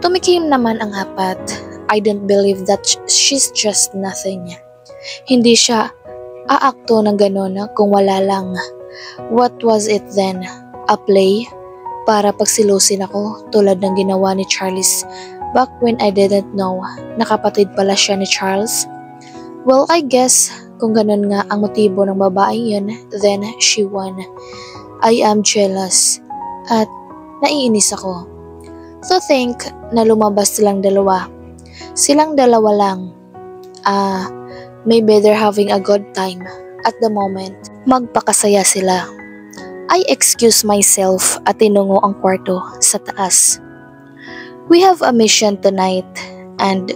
Tumikim naman ang apat. I don't believe that she's just nothing. Hindi siya aakto ng ganon kung wala lang. What was it then? A play? Para pagsilusin ako tulad ng ginawa ni Charles back when I didn't know na kapatid pala siya ni Charles? Well, I guess kung ganun nga ang motibo ng babaeng yun, then she won. I am jealous at naiinis ako. So think na lumabas silang dalawa. Silang dalawa lang. Maybe they're having a good time at the moment. Magpakasaya sila. I excuse myself at tinungo ang kwarto sa taas. We have a mission tonight and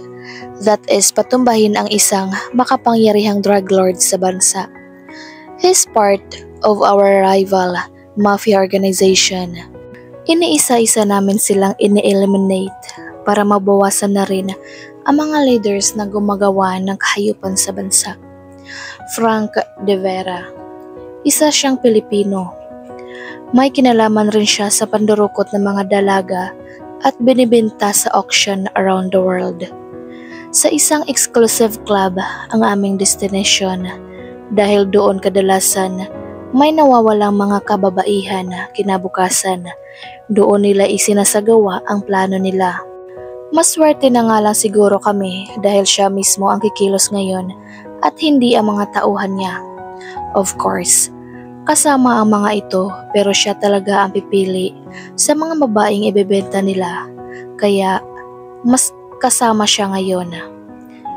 that is patumbahin ang isang makapangyarihang drug lord sa bansa. He's part of our rival mafia organization. Iniisa-isa namin silang ini-eliminate para mabawasan na rin ang mga leaders na gumagawa ng kahayupan sa bansa. Frank De Vera, isa siyang Pilipino. May kinalaman rin siya sa pandurukot ng mga dalaga at binibenta sa auction around the world. Sa isang exclusive club ang aming destination dahil doon kadalasan may nawawalang mga kababaihan kinabukasan. Doon nila isinasagawa ang plano nila. Maswerte na nga lang siguro kami dahil siya mismo ang kikilos ngayon at hindi ang mga tauhan niya. Of course, kasama ang mga ito pero siya talaga ang pipili sa mga babaeng ibebenta nila kaya mas kasama siya ngayon.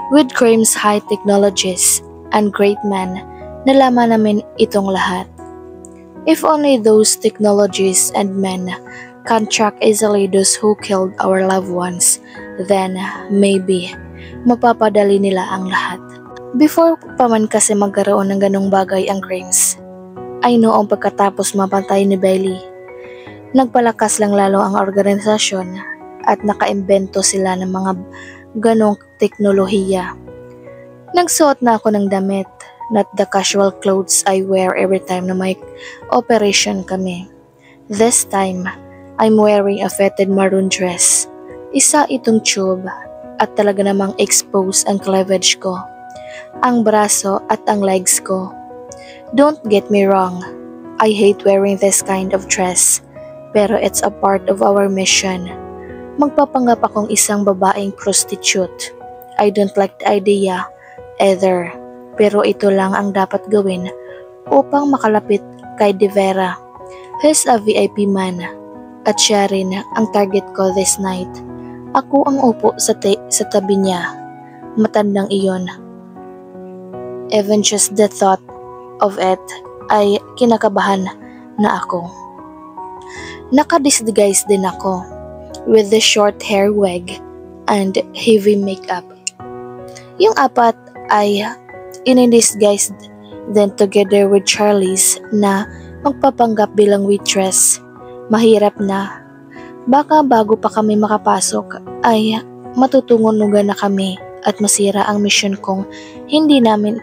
With Graham's high technologies and great man, nalaman namin itong lahat. If only those technologies and men can track easily those who killed our loved ones, then maybe mapapadali nila ang lahat. Before pa man kasi magkaroon ng ganong bagay ang Grahams, ay noong pagkatapos mapatay ni Bailey, nagpalakas lang lalo ang organisasyon at nakaimbento sila ng mga ganong teknolohiya. Nagsuot na ako ng damit, not the casual clothes I wear every time na may operation kami. This time, I'm wearing a fitted maroon dress. Isa itong tube at talaga namang expose ang cleavage ko, ang braso at ang legs ko. Don't get me wrong, I hate wearing this kind of dress, pero it's a part of our mission. Magpapanggap akong isang babaeng prostitute. I don't like the idea either, pero ito lang ang dapat gawin upang makalapit kay De Vera. He's a VIP man at siya rin ang target ko this night. Ako ang upo sa tabi niya. Matandang iyon. Even just the thought of it ay kinakabahan na ako. Nakadisguise din ako with the short hair wig and heavy makeup. Yung apat ay in-disguised then together with Charlie's na magpapanggap bilang waitress. Mahirap na. Baka bago pa kami makapasok ay matutungunugan na kami at masira ang mission kong hindi namin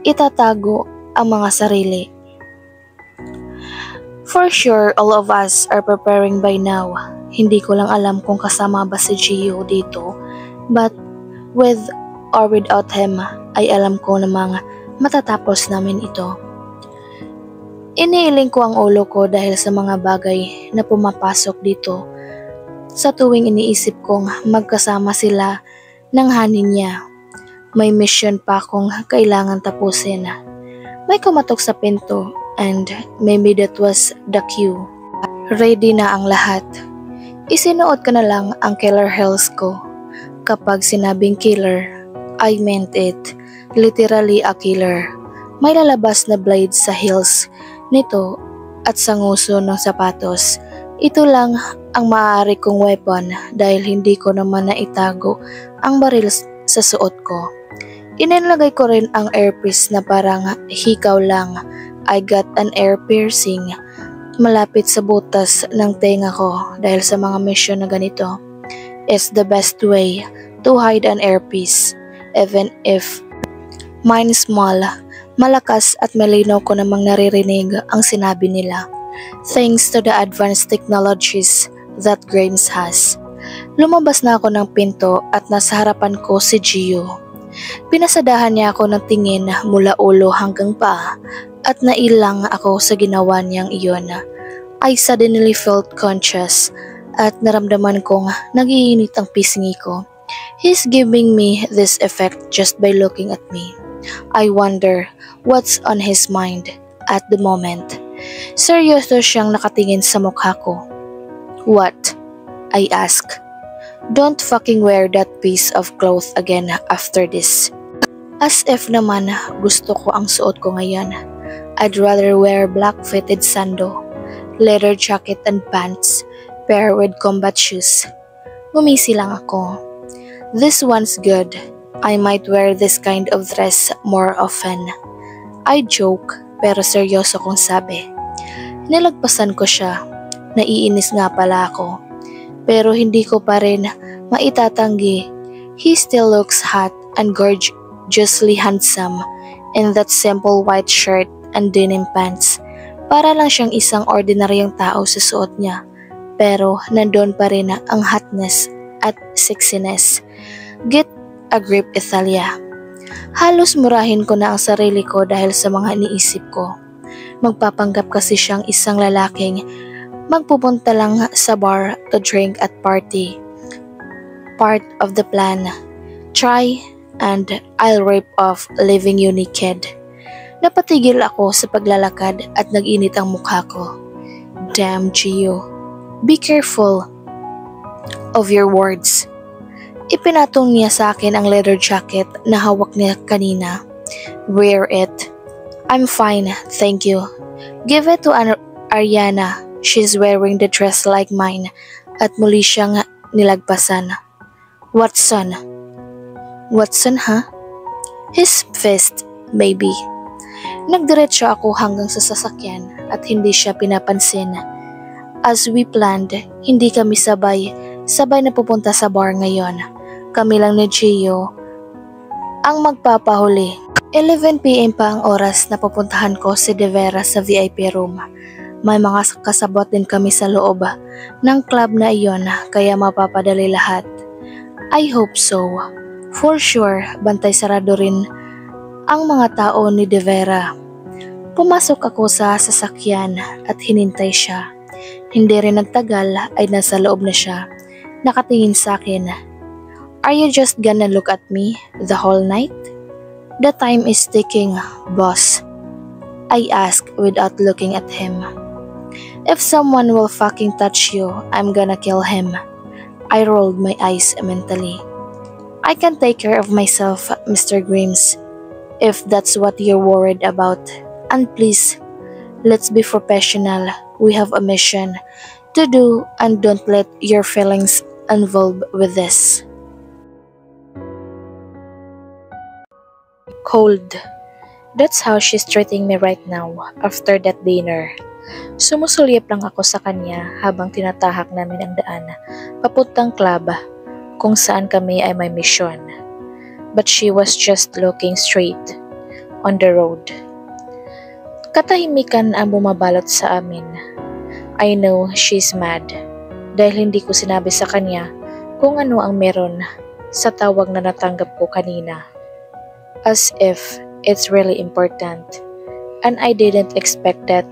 itatago ang mga sarili. For sure, all of us are preparing by now. Hindi ko lang alam kung kasama ba si Gio dito, but with or without him, ay alam ko namang matatapos namin ito. Iniiling ko ang ulo ko dahil sa mga bagay na pumapasok dito sa tuwing iniisip kong magkasama sila ng hanin niya. May mission pa akong kailangan tapusin. May kumatok sa pinto and maybe that was the cue. Ready na ang lahat. Isinuot ko na lang ang killer heels ko. Kapag sinabing killer, I meant it. Literally a killer. May lalabas na blade sa heels nito at sa nguso ng sapatos. Ito lang ang maaari kong weapon dahil hindi ko naman naitago ang baril sa suot ko. Inilagay ko rin ang earpiece na parang hikaw lang. I got an ear piercing malapit sa butas ng tenga ko dahil sa mga mission na ganito. It's the best way to hide an earpiece, even if mine small. Malakas at malinaw ko namang naririnig ang sinabi nila. Thanks to the advanced technologies that Graham's has. Lumabas na ako ng pinto at nasa harapan ko si Gio. Pinasadahan niya ako ng tingin mula ulo hanggang paa at nailang ako sa ginawa niyang iyon. I suddenly felt conscious at naramdaman kong nagiinit ang pisngi ko. He's giving me this effect just by looking at me. I wonder what's on his mind at the moment. Seryoso siyang nakatingin sa mukha ko. What? I ask. Don't fucking wear that piece of cloth again after this. As if naman gusto ko ang suot ko ngayon. I'd rather wear black fitted sando, leather jacket and pants, pair with combat shoes. Ngumisi lang ako. This one's good. I might wear this kind of dress more often. I joke pero seryoso kong sabi. Nilagpasan ko siya. Naiinis nga pala ako. Pero hindi ko pa rin maitatanggi. He still looks hot and gorgeously handsome in that simple white shirt and denim pants. Para lang siyang isang ordinaryong tao sa suot niya. Pero nandun pa rin ang hotness at sexiness. Get a grip, Italia. Halos murahin ko na ang sarili ko dahil sa mga iniisip ko. Magpapanggap kasi siyang isang lalaking magpupunta lang sa bar to drink at party. Part of the plan. Try and I'll rip off leaving you naked. Napatigil ako sa paglalakad at nag-init ang mukha ko. Damn, Gio. Be careful of your words. Ipinatong niya sa akin ang leather jacket na hawak niya kanina. Wear it. I'm fine, thank you. Give it to Ariana. She's wearing the dress like mine. At muli siyang nilagpasan. Watson? Watson, ha? His fist, maybe. Nagdiretso ako hanggang sa sasakyan at hindi siya pinapansin. As we planned, hindi kami sabay na pupunta sa bar ngayon. Kami lang ni Gio ang magpapahuli. 11 PM pa ang oras na pupuntahan ko si De Vera sa VIP room. May mga kasabot din kami sa loob ng club na iyon kaya mapapadali lahat. I hope so. For sure, bantay sarado rin ang mga tao ni De Vera. Pumasok ako sa sasakyan at hinintay siya. Hindi rin nagtagal ay nasa loob na siya. Nakatingin sa akin. Are you just gonna look at me the whole night? The time is ticking, boss. I asked without looking at him. If someone will fucking touch you, I'm gonna kill him. I rolled my eyes mentally. I can take care of myself, Mr. Grimes, if that's what you're worried about. And please, let's be professional. We have a mission to do and don't let your feelings involved with this. Cold. That's how she's treating me right now after that dinner. Sumusulyap lang ako sa kanya habang tinatahak namin ang daan papuntang club kung saan kami ay may mission. But she was just looking straight on the road. Katahimikan ang bumabalot sa amin. I know she's mad dahil hindi ko sinabi sa kanya kung ano ang meron sa tawag na natanggap ko kanina. As if it's really important. And I didn't expect that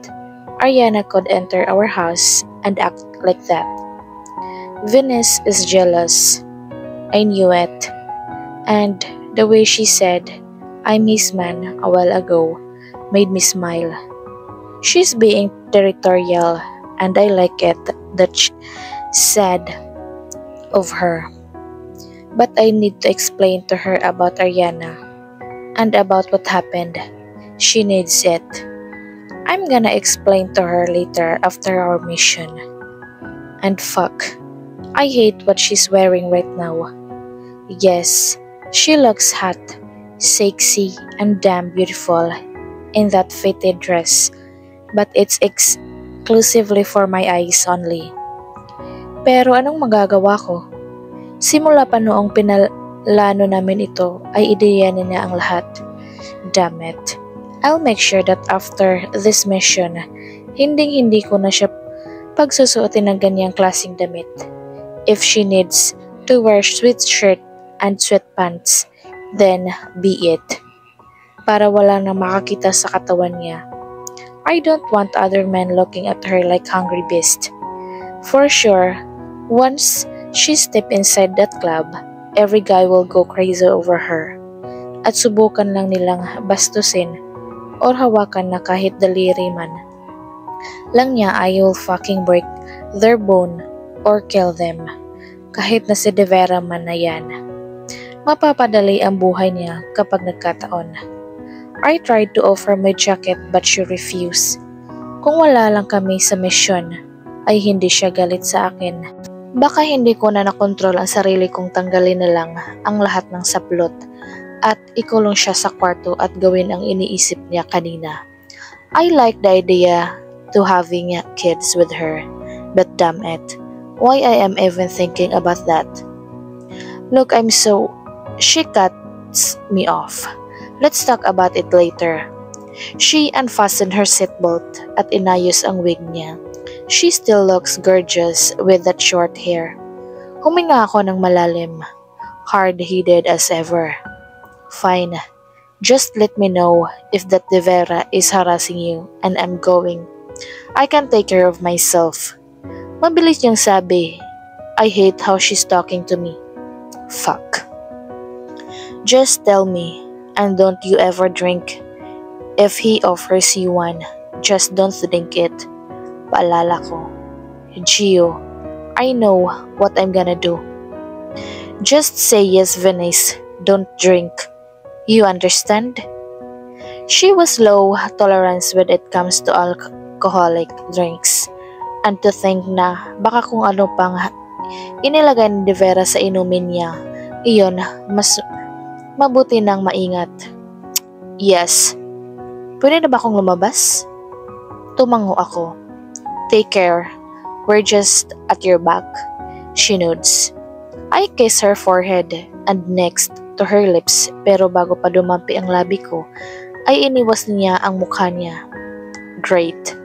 Ariana could enter our house and act like that. Venus is jealous. I knew it. And the way she said, I'm his man a while ago, made me smile. She's being territorial and I like it that she said of her. But I need to explain to her about Ariana and about what happened. She needs it. I'm gonna explain to her later after our mission. And fuck, I hate what she's wearing right now. Yes, she looks hot, sexy, and damn beautiful in that fitted dress, but it's exclusively for my eyes only. Pero anong magagawa ko? Simula pa noong pinalano namin ito ay ideya niya ang lahat. Damn it. I'll make sure that after this mission, hindi ko na siya pagsusuotin ng ganyang klaseng damit. If she needs to wear sweatshirt and sweatpants, then be it. Para wala nang makakita sa katawan niya. I don't want other men looking at her like hungry beast. For sure, once she step inside that club, every guy will go crazy over her. At subukan lang nilang bastusin or hawakan na kahit daliri man lang niya, I will fucking break their bone or kill them. Kahit na si De Vera man na yan. Mapapadali ang buhay niya kapag nagkataon. I tried to offer my jacket but she refused. Kung wala lang kami sa mission, ay hindi siya galit sa akin. Baka hindi ko na nakontrol ang sarili kong tanggalin na lang ang lahat ng saplot at ikulong siya sa kwarto at gawin ang iniisip niya kanina. I like the idea to having kids with her, but damn it, why I am even thinking about that? Look, she cuts me off. Let's talk about it later. She unfastened her seatbelt at inayos ang wig niya. She still looks gorgeous with that short hair. Huminga ako ng malalim, hard-headed as ever. Fine, just let me know if that De Vera is harassing you and I'm going. I can take care of myself. Mabilis niyang sabi. I hate how she's talking to me. Fuck. Just tell me, and don't you ever drink If he offers you one, just don't drink it. Paalala ko. Gio, I know what I'm gonna do. Just say yes, Venice. Don't drink. You understand? She was low tolerance when it comes to alcoholic drinks. And to think na baka kung ano pang inilagay ni De Vera sa inumin niya, iyon mas mabuti nang maingat. Yes. Pwede na ba akong lumabas? Tumango ako. Take care. We're just at your back. She nods. I kiss her forehead and next to her lips, pero bago pa dumampi ang labi ko, ay iniwas niya ang mukha niya. Great.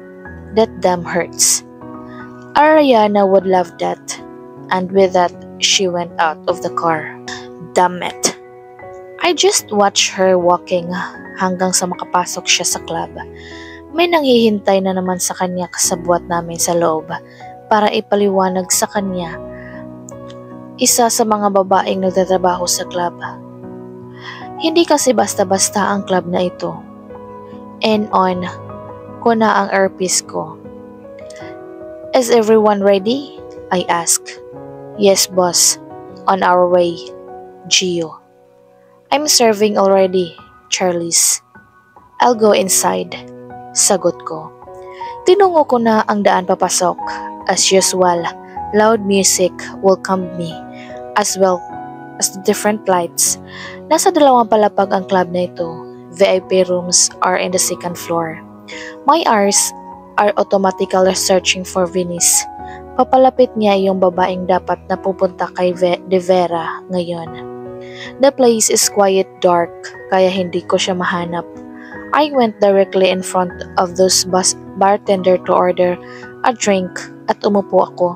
That damn hurts. Ariana would love that. And with that, she went out of the car. Damn it. I just watched her walking hanggang sa makapasok siya sa club. May nanghihintay na naman sa kanya kasabwat namin sa loob para ipaliwanag sa kanya isa sa mga babaeng nagtatrabaho sa club. Hindi kasi basta-basta ang club na ito. And on ko na ang earpiece ko. Is everyone ready? I asked. Yes, boss. On our way. Gio. I'm serving already, Charlize. I'll go inside. Sagot ko. Tinungo ko na ang daan papasok. As usual, loud music welcomed me, as well as the different lights. Nasa 2 palapag ang club na ito. VIP rooms are in the 2nd floor. My eyes are automatically searching for Venice. Papalapit niya yung babaeng dapat na pupunta kay De Vera ngayon. The place is quiet dark, kaya hindi ko siya mahanap. I went directly in front of those bartender to order a drink at umupo ako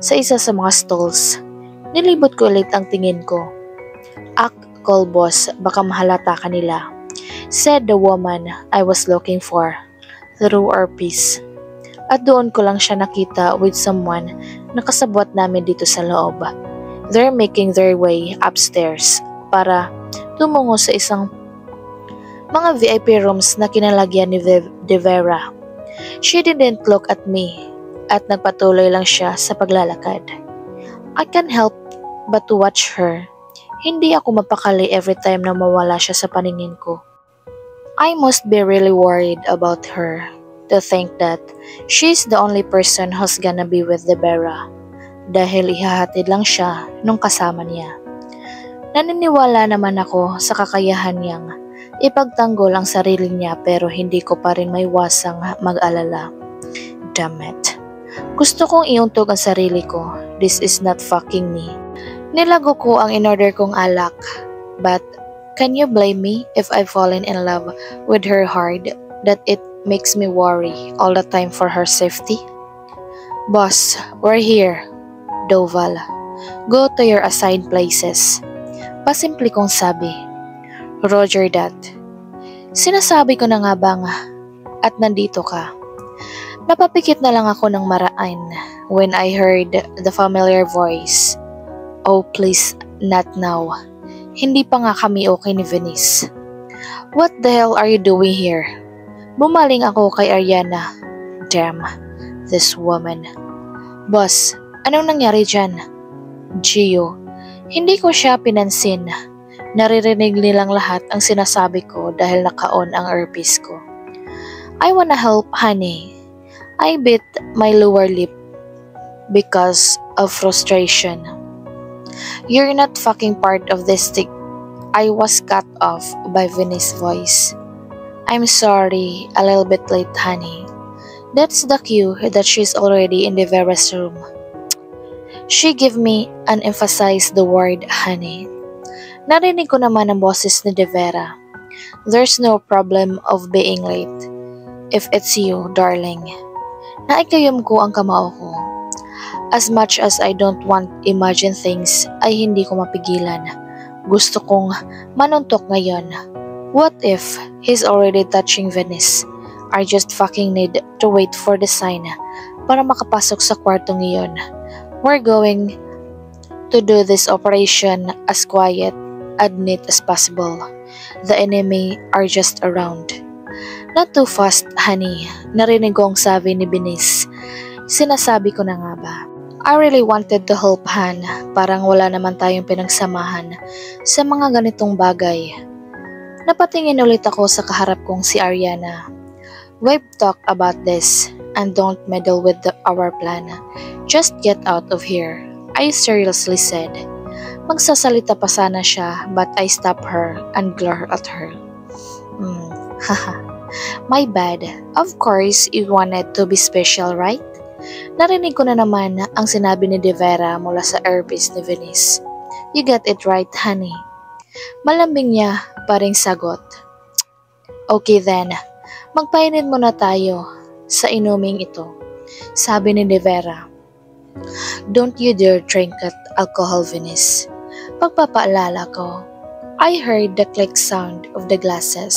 sa isa sa mga stalls. Nilibot ko ulit ang tingin ko. Call boss, baka mahalata kanila, said the woman I was looking for through our piece. At doon ko lang siya nakita with someone na kasabwat namin dito sa loob. They're making their way upstairs para tumungo sa isang mga VIP rooms na kinalagyan ni De Vera. She didn't look at me at nagpatuloy lang siya sa paglalakad. I can't help but to watch her. Hindi ako mapakali every time na mawala siya sa paningin ko. I must be really worried about her. To think that she's the only person who's gonna be with De Vera dahil ihahatid lang siya nung kasama niya. Naniniwala naman ako sa kakayahan niyang ipagtanggol ang sarili niya pero hindi ko pa rin maiwasang mag-alala. Damn it. Gusto kong iuntog ang sarili ko. This is not fucking me. Nilago ko ang in-order kong alak. But can you blame me if I've fallen in love with her hard that it makes me worry all the time for her safety? Boss, we're here. Doval. Go to your assigned places. Pasimple kong sabi. Roger that. Sinasabi ko na nga bang at nandito ka. Napapikit na lang ako ng maraan when I heard the familiar voice. Oh please, not now. Hindi pa nga kami okay ni Venice. What the hell are you doing here? Bumaling ako kay Ariana. Damn, this woman. Boss, anong nangyari dyan? Gio, hindi ko siya pinansin. Naririnig nilang lahat ang sinasabi ko dahil naka-on ang earpiece ko. I wanna help, honey. I bit my lower lip because of frustration. You're not fucking part of this thing. I was cut off by Venice's voice. I'm sorry, a little bit late, honey. That's the cue that she's already in the Vera's room. She gave me and emphasized the word honey. Narinig ko naman ang boses ni De Vera. There's no problem of being late. If it's you, darling. Naikayom ko ang kamao ko. As much as I don't want imagine things, ay hindi ko mapigilan. Gusto kong manuntok ngayon. What if he's already touching Venice? I just fucking need to wait for the sign para makapasok sa kwartong iyon. We're going to do this operation as quiet and neat as possible. The enemy are just around. Not too fast, honey. Narinig ko ang sabi ni Venice. Sinasabi ko na nga ba? I really wanted to help Han. Parang wala naman tayong pinagsamahan sa mga ganitong bagay. Napatingin ulit ako sa kaharap kong si Ariana. We've talked about this and don't meddle with our plan. Just get out of here, I seriously said. Magsasalita pa sana siya but I stopped her and glared at her. Haha. My bad. Of course, you wanted to be special, right? Narinig ko na naman ang sinabi ni De Vera mula sa earpiece ni Venice. You got it right, honey. Malambing niya pa ring sagot. Okay then, magpainit muna tayo sa inuming ito, sabi ni De Vera. Don't you dare drink that alcohol, Venice. Pagpapaalala ko, I heard the click sound of the glasses.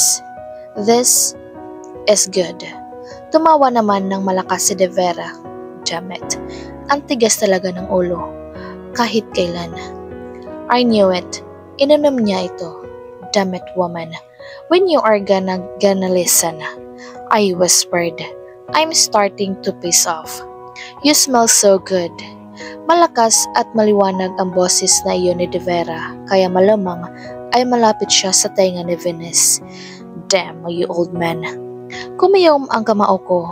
This is good. Tumawa naman ng malakas si De Vera. Damn it. Ang tigas talaga ng ulo. Kahit kailan. I knew it. Ininom niya ito. Damn it, woman. When you are gonna listen. I whispered. I'm starting to piss off. You smell so good. Malakas at maliwanag ang boses na iyon ni De Vera. Kaya malamang ay malapit siya sa tainga ni Venice. Damn, you old man. Kumiyom ang kamao ko.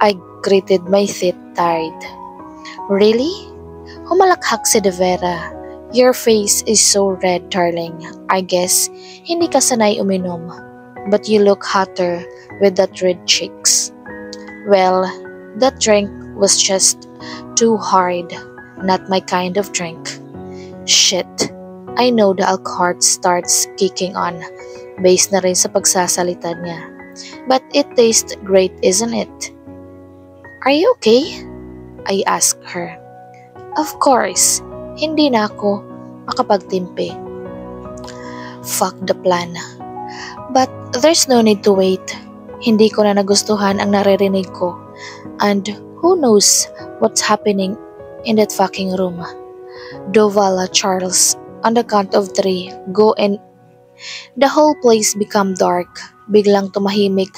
I gritted my teeth tired. Really? Humalakhak si De Vera. Your face is so red, darling. I guess hindi ka sanay uminom. But you look hotter with that red cheeks. Well, that drink was just too hard. Not my kind of drink. Shit. I know the alcohol starts kicking on. Based na rin sa pagsasalita niya. But it tastes great, isn't it? Are you okay? I asked her. Of course, hindi na ako makapagtimpi. Fuck the plan. But there's no need to wait. Hindi ko na nagustuhan ang naririnig ko. And who knows what's happening in that fucking room. Dovala, Charles, on the count of 3, go and... The whole place become dark. Biglang tumahimik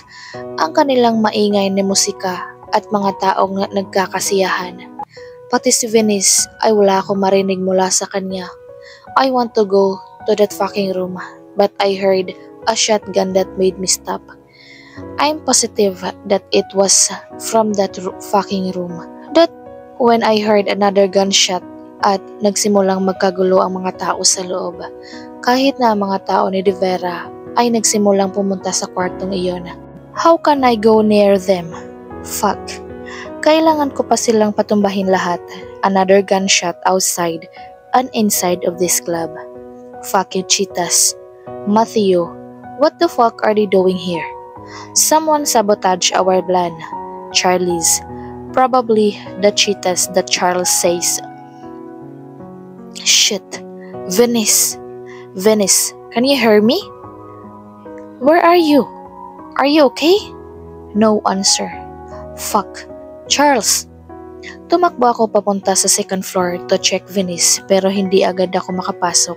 ang kanilang maingay na musika at mga taong nagkakasiyahan. Pati si Venice ay wala akong marinig mula sa kanya. I want to go to that fucking room, but I heard a shotgun that made me stop. I'm positive that it was from that fucking room. That when I heard another gunshot at nagsimulang magkagulo ang mga tao sa loob. Kahit na ang mga tao ni De Vera ay nagsimulang pumunta sa kwartong iyon. How can I go near them? Fuck. Kailangan ko pa silang patumbahin lahat. Another gunshot outside and inside of this club. Fuck you, cheetahs. Matthew, what the fuck are they doing here? Someone sabotaged our plan. Charlie's. Probably the cheetahs that Charles says. Shit. Venice. Venice, can you hear me? Where are you? Are you okay? No answer. Fuck. Charles. Tumakbo ako papunta sa second floor to check Venice pero hindi agad ako makapasok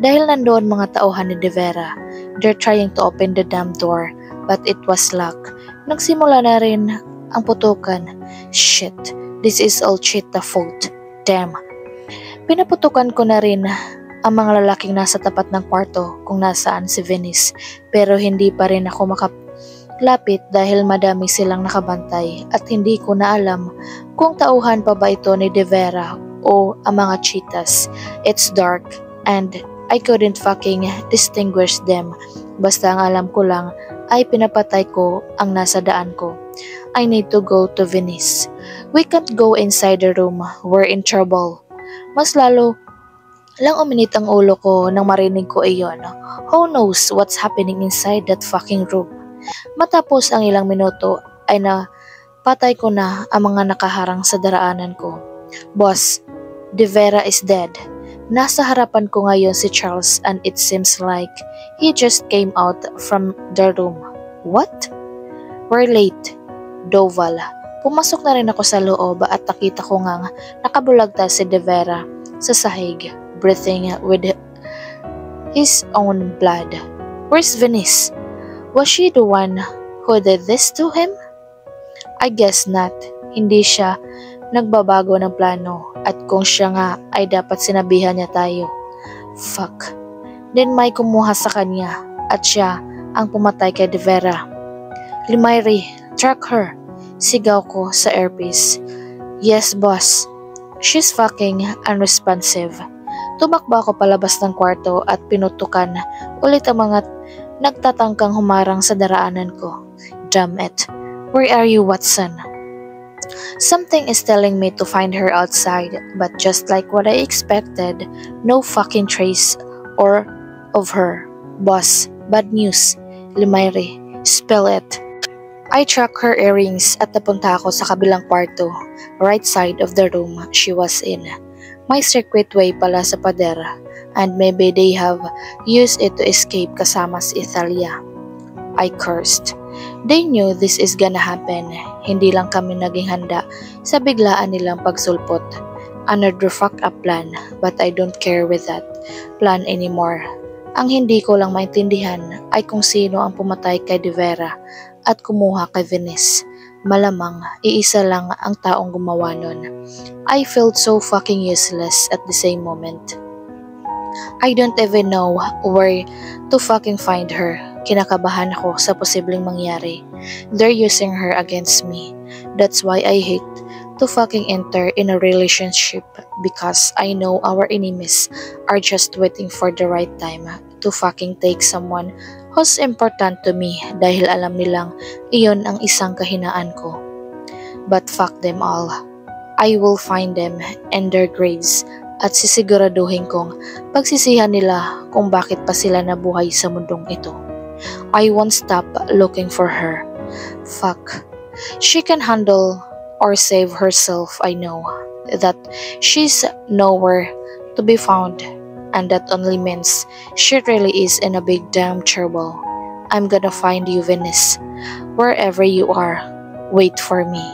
dahil nandoon mga tauhan ni De Vera. They're trying to open the damn door but it was locked. Nagsimula na rin ang putukan. Shit. This is all cheetah fault. Damn. Pinaputukan ko na rin ang mga lalaking nasa tapat ng kwarto kung nasaan si Venice pero hindi pa rin ako makalapit dahil madami silang nakabantay at hindi ko na alam kung tauhan pa ba ito ni De Vera o ang mga cheetahs. It's dark and I couldn't fucking distinguish them. Basta ang alam ko lang ay pinapatay ko ang nasa daan ko. I need to go to Venice. We can't go inside the room. We're in trouble. Mas lalo lang uminit ang ulo ko nang marinig ko iyon. Who knows what's happening inside that fucking room? Matapos ang ilang minuto ay napatay ko na ang mga nakaharang sa daraanan ko. Boss, De Vera is dead. Nasa harapan ko ngayon si Charles and it seems like he just came out from the room. What? We're late. Doval. Pumasok na rin ako sa loob at nakita ko ngang nakabulagta si De Vera sa sahig, breathing with his own blood. Where's Venice? Was she the one who did this to him? I guess not. Hindi siya nagbabago ng plano at kung siya nga ay dapat sinabihan niya tayo. Fuck. Then may kumuha sa kanya at siya ang pumatay kay De Vera. Limayri, track her. Sigaw ko sa earpiece. Yes, boss. She's fucking unresponsive. Tumakbo ako palabas ng kwarto at pinutukan ulit ang mga nagtatangkang humarang sa daraanan ko. Damn it. Where are you, Watson? Something is telling me to find her outside, but just like what I expected, no fucking trace of her. Boss, bad news. Limayri, spell it. I track her earrings at napunta ako sa kabilang kwarto, right side of the room she was in. May circuit way pala sa pader, and maybe they have used it to escape kasama si Italia. I cursed. They knew this is gonna happen. Hindi lang kami naging handa sa biglaan nilang pagsulpot. Another fuck up plan, but I don't care with that plan anymore. Ang hindi ko lang maintindihan ay kung sino ang pumatay kay De Vera at kumuha kay Venice. Malamang iisa lang ang taong gumawa nun. I felt so fucking useless at the same moment. I don't even know where to fucking find her. Kinakabahan ako sa posibleng mangyari. They're using her against me. That's why I hate to fucking enter in a relationship because I know our enemies are just waiting for the right time to fucking take someone who's important to me dahil alam nilang iyon ang isang kahinaan ko. But fuck them all. I will find them and their graves at sisiguraduhin kong pagsisihan nila kung bakit pa sila nabuhay sa mundong ito. I won't stop looking for her. Fuck. She can handle or save herself. I know that she's nowhere to be found, and that only means she really is in a big damn trouble. I'm gonna find you, Venice. Wherever you are, wait for me.